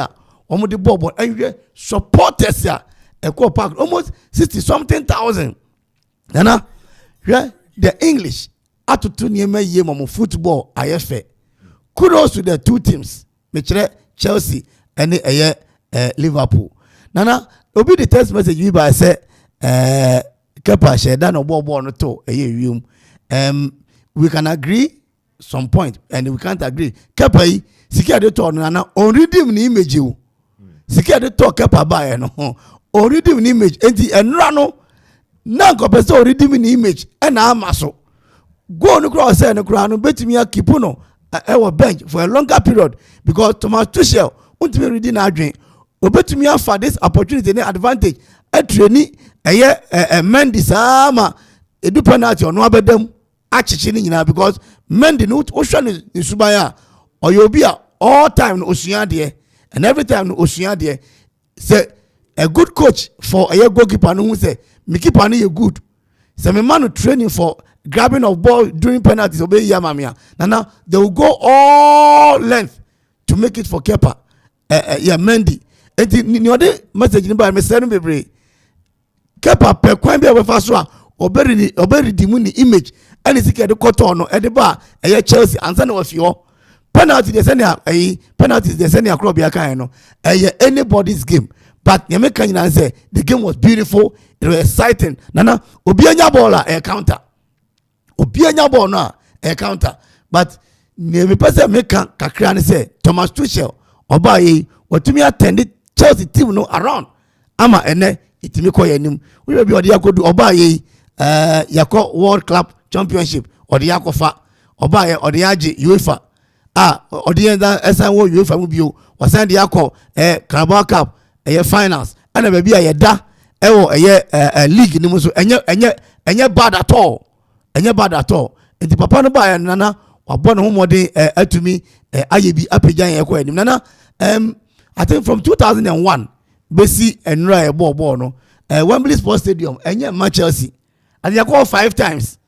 almost the ball and supporters ya a park almost 60-something thousand. Nana, the English at to 2 year football. IFA. Kudos to the 2 teams, Chelsea and Liverpool. Nana, will be the text message you by say, Kepa share that no ball no to a year. We can agree some point and we can't agree. Kepa, secure the turn Nana on redeem the image you. Secure the talk Kepa by no. Or redeem an image and rano now go redeem an image and amaso go on across and crown bet me a kipuno our bench for a longer period because Thomas Tuchel won't be reading our drink or bet me for this opportunity and advantage a trainee a year a Mendy sama a do penalty on no them actually because Mendy no ocean is subaya or you'll be all time ocean there and every time ocean there say a good coach for a goalkeeper no say me keeper no good. So me man training for grabbing of ball during penalties obey yamamia. Now they will go all length to make it for keeper. Mendy. And the other message by me sending me keeper per kwambe we faswa oberi the image and is the cotton at the bar a Chelsea and son of your penalty they send penalties they send across biaka anybody's game. But Yameka say the game was beautiful, it was exciting. Nana, Obianya Bola a counter. Obianya Bola a counter. But the person make Kakran say Thomas Tuchel, Obaye, what to me attended Chelsea team no around. Ama ene itimiko yenim. We will be Odiako do Obaye Yako World Club Championship or the Yakofa Obaye or the Yaji UEFA. Odienda SNO UEFA Mubio was the Yako Carabao Cup. Finals and a baby a da a league ni muso enye bad at all and the papa no buy nana wabon ho mode atumi ayebi apejan ekọ nana I think from 2001 besi enra ball no Wembley Sports Stadium enye Chelsea and you call 5 times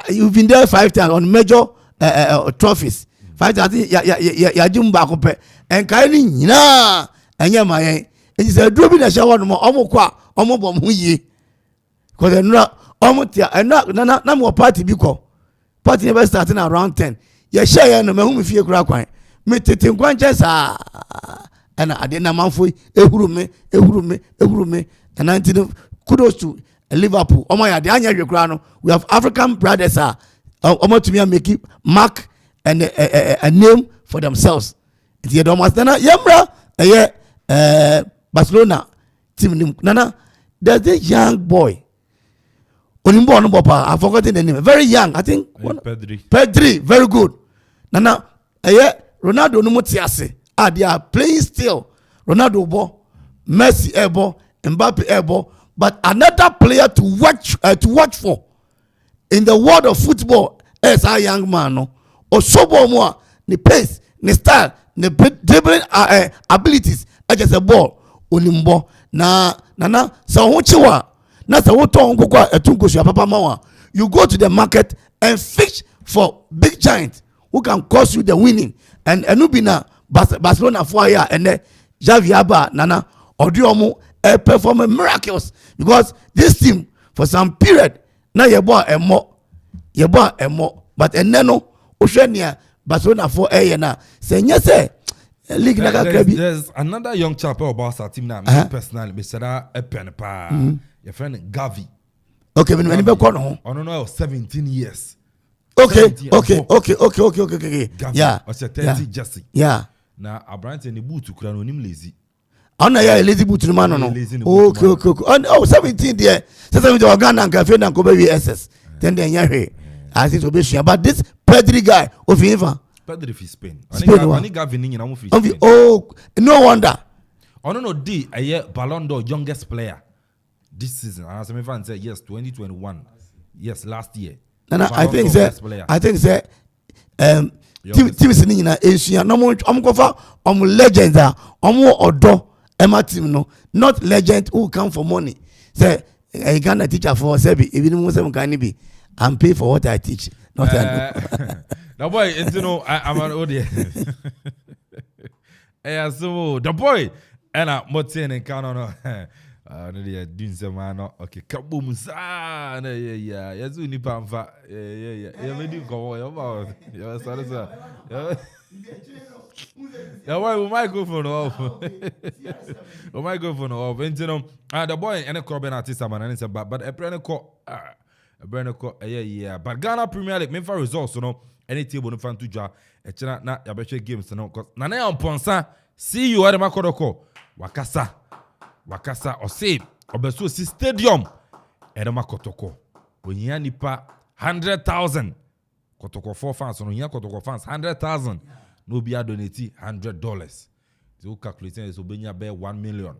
you've been there 5 times on major trophies 5 times ya jumba ko pe en kai ni nyina anya mayen it say duro bi na shower no omo kwa omo bom hu yi because enra omo tia enra na mo party bi ko party never starting around 10 ye share no me hu me fie kura kwan me tete nkwanche sa ana ade na manfo ehuru me and until kudos to Liverpool omo ya de anya hwe kura no we have African brothers omo to me make mark and a name for themselves. The Nana Yamra, Barcelona team Nana. There's this young boy. Onimbo Papa, I've forgotten the name. Very young, I think. Pedri, very good. Nana, Ronaldo Numutiase. They are playing still. Ronaldo ball, Messi airball, Mbappe airball. But another player to watch for in the world of football is a young man. No, or so more the pace, the style, the dribbling abilities. I just a ball. Onimbo na so huchiwa na so to ngokwa etunkosu papa mawa. You go to the market and fish for big giants who can cost you the winning. And Enubina Barcelona for here and Javi Abba Nana Odiomu perform miracles because this team for some period now you bought a more but eneno Oceania Barcelona for a na say yes league there's another young chap about our team now. Me personally, me said a pen pa. Your friend Gavi. Okay, when you go on. I don't know, 17 years. Okay. Gavi, Yeah. Or 30 Jesse. Yeah. Now, a brand in the boot to crown him lazy. Oh no, yeah, lazy boot to man no. Okay. Oh, 17 there. 17 Ghana and Cafe and Kobe SS. Then yeah. I think to be sure. But this Pedri guy of Inva. Pedri for Spain. Oh, no wonder. I don't know. D a year Ballon d'Or youngest player this season. And as my fan said, yes, 2021. Yes, last year. And I think that team is in Asia. No more. Legends are odo. Emma team no, not legend who come for money. Say I can teacher for Sebi. Even Muslim can be. I'm pay for what I teach. Not the boy, you know, I'm an audience. So the boy, and I'm Motin and Canon. Doing some man. Okay, kaboom, sa. Yeah. Yes, we need pamfa. Yeah. You may do go about. Yeah, sorry, sir. Yeah, why we might go for no off. We might go for no off. And you know, the boy and a Corbin artist, man, and it's about, but a brand call. Yeah. But Ghana Premier League, me for results, you know, any table no fan to ja. A china na yabeche games, you know, cause Kwame Amponsah see you at the Makodoko. Wakasa or say Obesu si stadium Edema Kotoko. When you nipa 100,000 Kotoko 4 fans, on Kotoko fans 100,000. No be a donate $100. So calculating is obenya bear $1 million.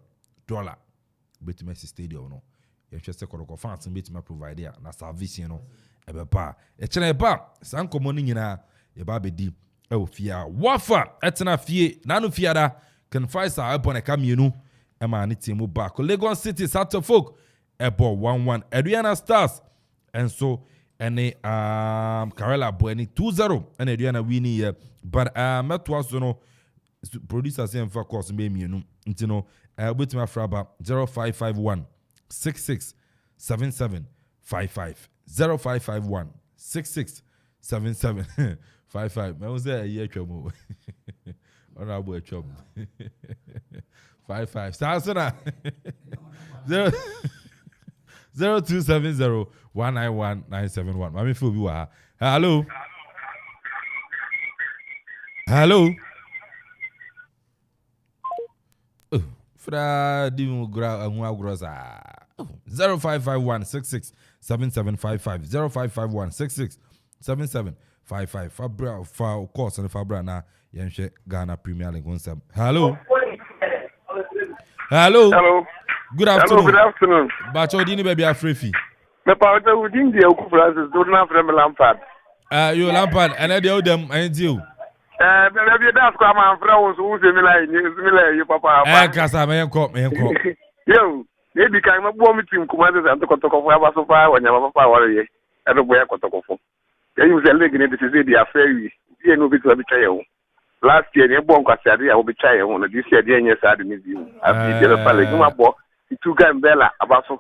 Bet me stadium no. You just say Kotoko fans and bet me provide there na service you know. Ebe pa. E chena eba san komoni nyina e ba be di e wo fia. Wafa etena fie na no fia da can fight sa upon a kamienu. Emma and team back. Lagos City Sato Folk Ebo 1-1. Adriana Stars and so any Karela Bueni 2-0 and Adriana winning here. But met was no producers in for course maybe you know with my fraba 0551 66 77 55 0551 66 77 55. I was there a year trouble. Honorable trouble. 55. Sasuna 0270 191 971. Mami feel you are. Hello. Fra dimu gra nwa groza 0551 66 7755 0551 66 7755. Fabra for course and Fabra na yenhwe Ghana Premier League onsam. Hello. Good afternoon. But you didn't be afraid. Me pa we didn't dey Oku Francis do na from Lampard. You Lampard and I dey them and you. Maybe that's Kwame Amponsah who say me like you papa. Kasa me enko. Yo, maybe can me bo me team kuma dey and kotoko for aba so far when your papa worry. E do boy kotoko for. You say league need to say they are fair. You know bit to be try you. Last year, they won Kwasiadi. I will be trying on this year. They are sad in you. As the other you my boy, the two guys Bella about so.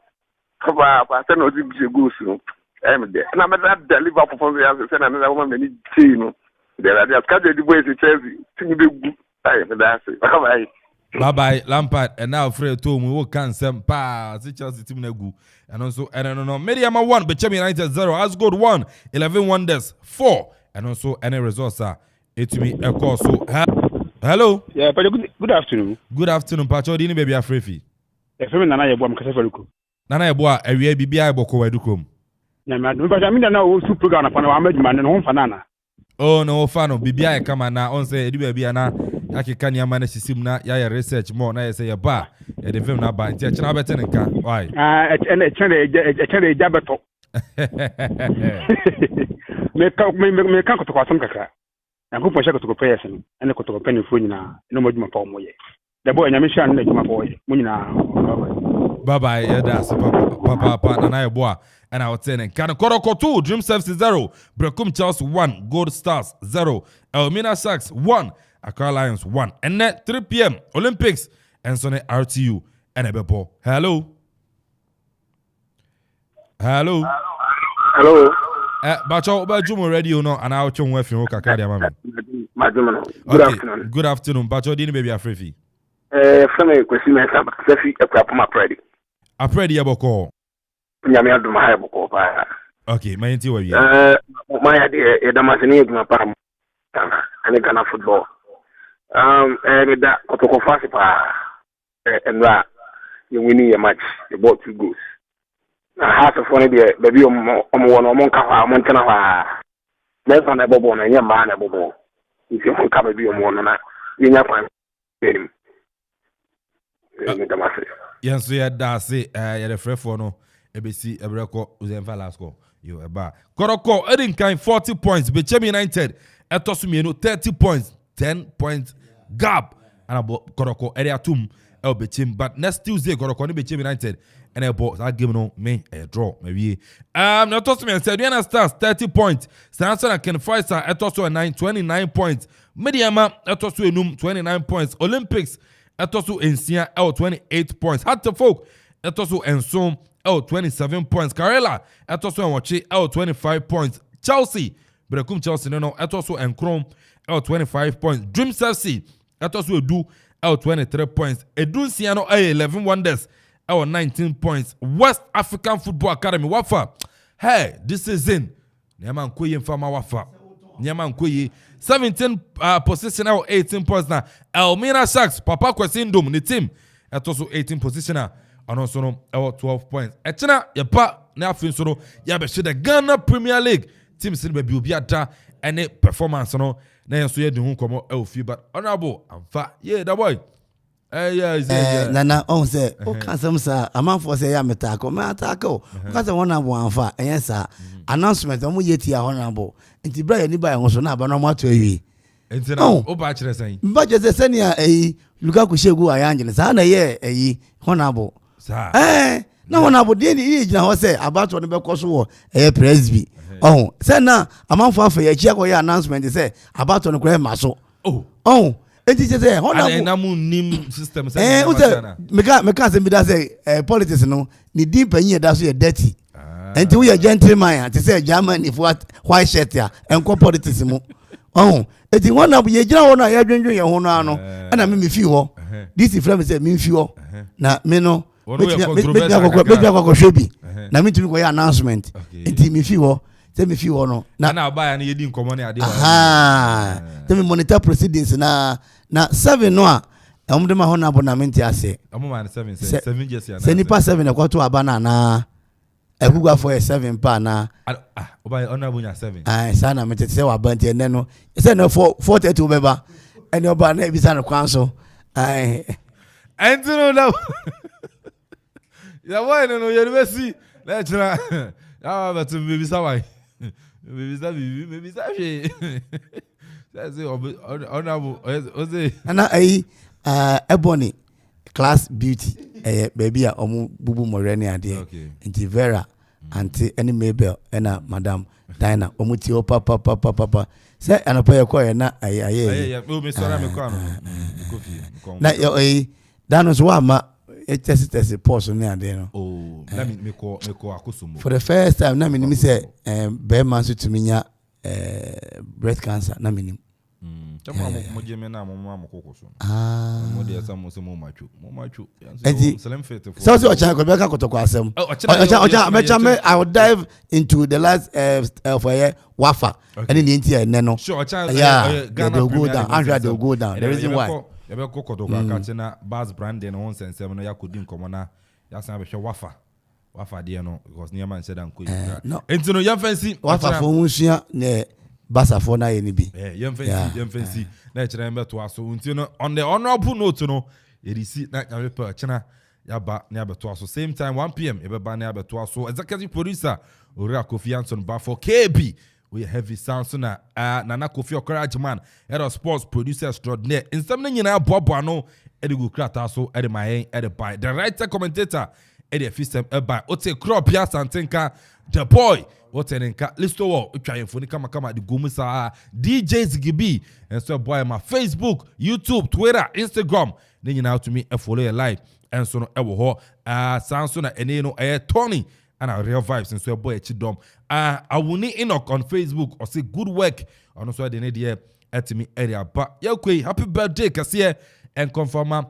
I said no, this is good soon. I'm there, and I'm at that deliver performance. I said another woman many you know. There are just can't the boys to Chelsea. Think be good. That's it. Bye Lampard and now Fred told me what can some pa Chelsea team negu and also I don't know. Medium 1, but Champion United 0. As good 1, 11 wonders 4, and also any results are. etumi ekọ so hello yeah but good afternoon pacho di ni baby afrefi efemi nana yebo am kasa faruko nana yebo a awie bibia eboko wadukom na me ba mi na o su program na fa na wa madwuma ne ho fa nana oh no fano bibia e kama na on say edi bibia na akeka ni ama na sisim na ya research more na say ya ba e de film na ba nti e chena bete nka why e chena e jabeto me kan ko asam kakra na ko posha ko players no ene ko to pen fo nyina no madwuma pa mo ye the boy nyame sha no adwuma pa ye mo nyina bye bye yeah that's papa na yebo a and I would say Kan Koroko 2, Dream Services 0, Brekum Charles 1, Gold Stars 0, Elmina Sharks 1, Accra Lions 1. And then 3 p.m. Olympics and Sonny RTU and Ebebo. Hello. Bacho Bajumo Radio no and I'll chung with you Kakadi Mami. Good afternoon. Good afternoon. Bacho Dini baby Afrefi. From a question Sefi a proper Predi. A Predi Aboko. Nyame aduma ha boko pa. Okay, my nti wa wi. My idea e da masini aduma pa. Ani kana football. Da kotoko fast pa. Enra you winning a match, you bought 2 goals. Half of one day, baby omo one ka montana wa. Let's on the bobo na nya ma na bobo. If you come baby omo na nya kwan. Yes, so yeah, that's it. Yeah, the free for no. ABC Ebreko Uzemfa Lasco. You eba. Koroko Edin kind 40 points. Bechem United Etosumieno 30 points. 10 points gap. And about Koroko area tum El Bechem. But next Tuesday Koroko ni Bechem United. And about that game no me a draw maybe. Etosumieno said Diana Stars 30 points. Sanson and Ken Faisal Etosu 29 points. Mediama Etosu Enum 29 points. Olympics Etosu Ensia L 28 points. Hatta folk Etosu Ensom L 27 points. Karela Etosu Enwachi L 25 points. Chelsea Brekum Chelsea no Etosu Enkrom L 25 points. Dreams FC Etosu Edu L 23 points. Edu Siano A 11 Wonders L 19 points. West African Football Academy Wafa. Hey, this season Nyama Nkoye Mfama Wafa. Nyama Nkoye 17 position L 18 points now. Elmina Sharks Papa Kwesindum the team Etosu 18 position now. And also no 12 points. Echena yepa na afin so no ya be the Ghana Premier League team sin be bi ada any performance no na yenso ye de hu komo elfi but honorable amfa yeah that boy nana on say o kan sam sa amanfo say ya metako me atako o kan say honorable amfa enye sa announcement o mu yeti ya honorable nti bra ya ni ba so na aba no mato awi nti na o ba kire san ba je say senia Lukaku shegu ayanjene sa na ye honorable na honorable dey ni gina ho say about one be koso wo presby say na amanfo afa ya chia ko ya announcement say about one kura ma so enti say honorable na mu nim system say meka say me da say politics no ni din panyi da so ye dirty enti we gentleman ati say German if what white shirt ya enko politics mu eti honorable ye gina ho na ya dwendwen ye ho no ano na me fi ho this friend say me fi ho na me no Shebi. Na me to go announcement. Enti me fi wo. Say me fi wo no. Na buy na yedi nkomo na ade. Tell me monitor proceedings na 7 no a. Omde ma hona abonament ase. Omo man 7 years ya na. Say nipa 7 e kwato abana na. Egugwa for 7 pa na. Oba honorable nya 7. Sana me tete say wa banti ene no. Say no 430 obeba. Ene oba na ebisa no kwan so. Enti no. Ya boy no university na chira ya ba to baby sawai baby sabi say honorable oze ana ebony class beauty baby a omu bubu moreni ade nti Vera anti any Mabel na madam Dina omu ti o papa say anopa ye ko ye na aye o me sora me ko ano na danos wa ma test pause no ade no na me ko akosumo for the first time na me say be man so to minya breast cancer na me mo je me na mo kokoso mo de esa mo se mo machu slim fit for so ocha ko be ka kotoko asem ocha me I will dive into the last for wafa and the nti ene no sure ocha Ghana go down Andrea they go down the reason why e be kokotoko aka na Bas Brandon on sensem no yakodi nkomo na ya san be hwe wafa de no because near man said anko enti no yamfansi wafa fo hunsia ne basafo na ye ni bi yamfansi na kire mbe to aso enti no on the honorable note no erisi na nyamepa chena yaba na abeto aso same time 1 p.m. ebeba na abeto aso executive producer Ora Kofi Anson ba for KB we heavy sound so na Nana Kofi Okoraji man head of sports producer extraordinaire insem na nyina bobo no edigu krata so edi my edi by the writer commentator edi fisem by ote crop ya santenka the boy otenenka listo wo utwa yemfoni kama di gumusa DJs Gibi and so boy my Facebook, YouTube, Twitter, Instagram then you know to me follow your live and so no ewo ho sound so na ene no Tony and our real vibes and so boy chidom awuni Enoch on Facebook or say good work on so the need at me area but yakwe happy birthday kase and confirm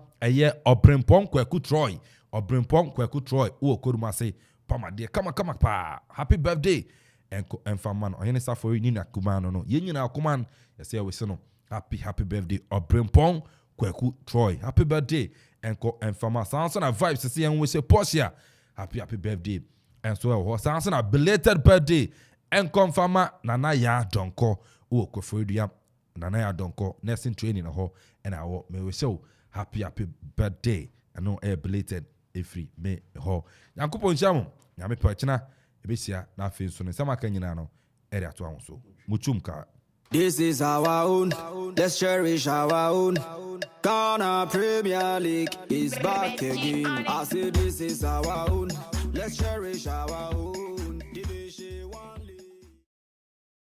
Obrempong Kweku Troy o Kuruma say pama dear kama pa happy birthday and faman or any for you nina kumano no yenina Okoman yes we say no happy birthday Obrempong Kweku Troy happy birthday and fama Samson vibes to see and we say Portia happy birthday and so Samson a belated birthday and confirm nana ya donko o Kofodia nana ya donko nursing training ho and I me we say happy birthday and no belated free me ho yankopon chamo nyame pachina ebesia na afi so ne sama kan nyina no area to ahun so muchum ka. This is our own, let's cherish our own. Ghana Premier League is back again. I say this is our own, let's cherish our own.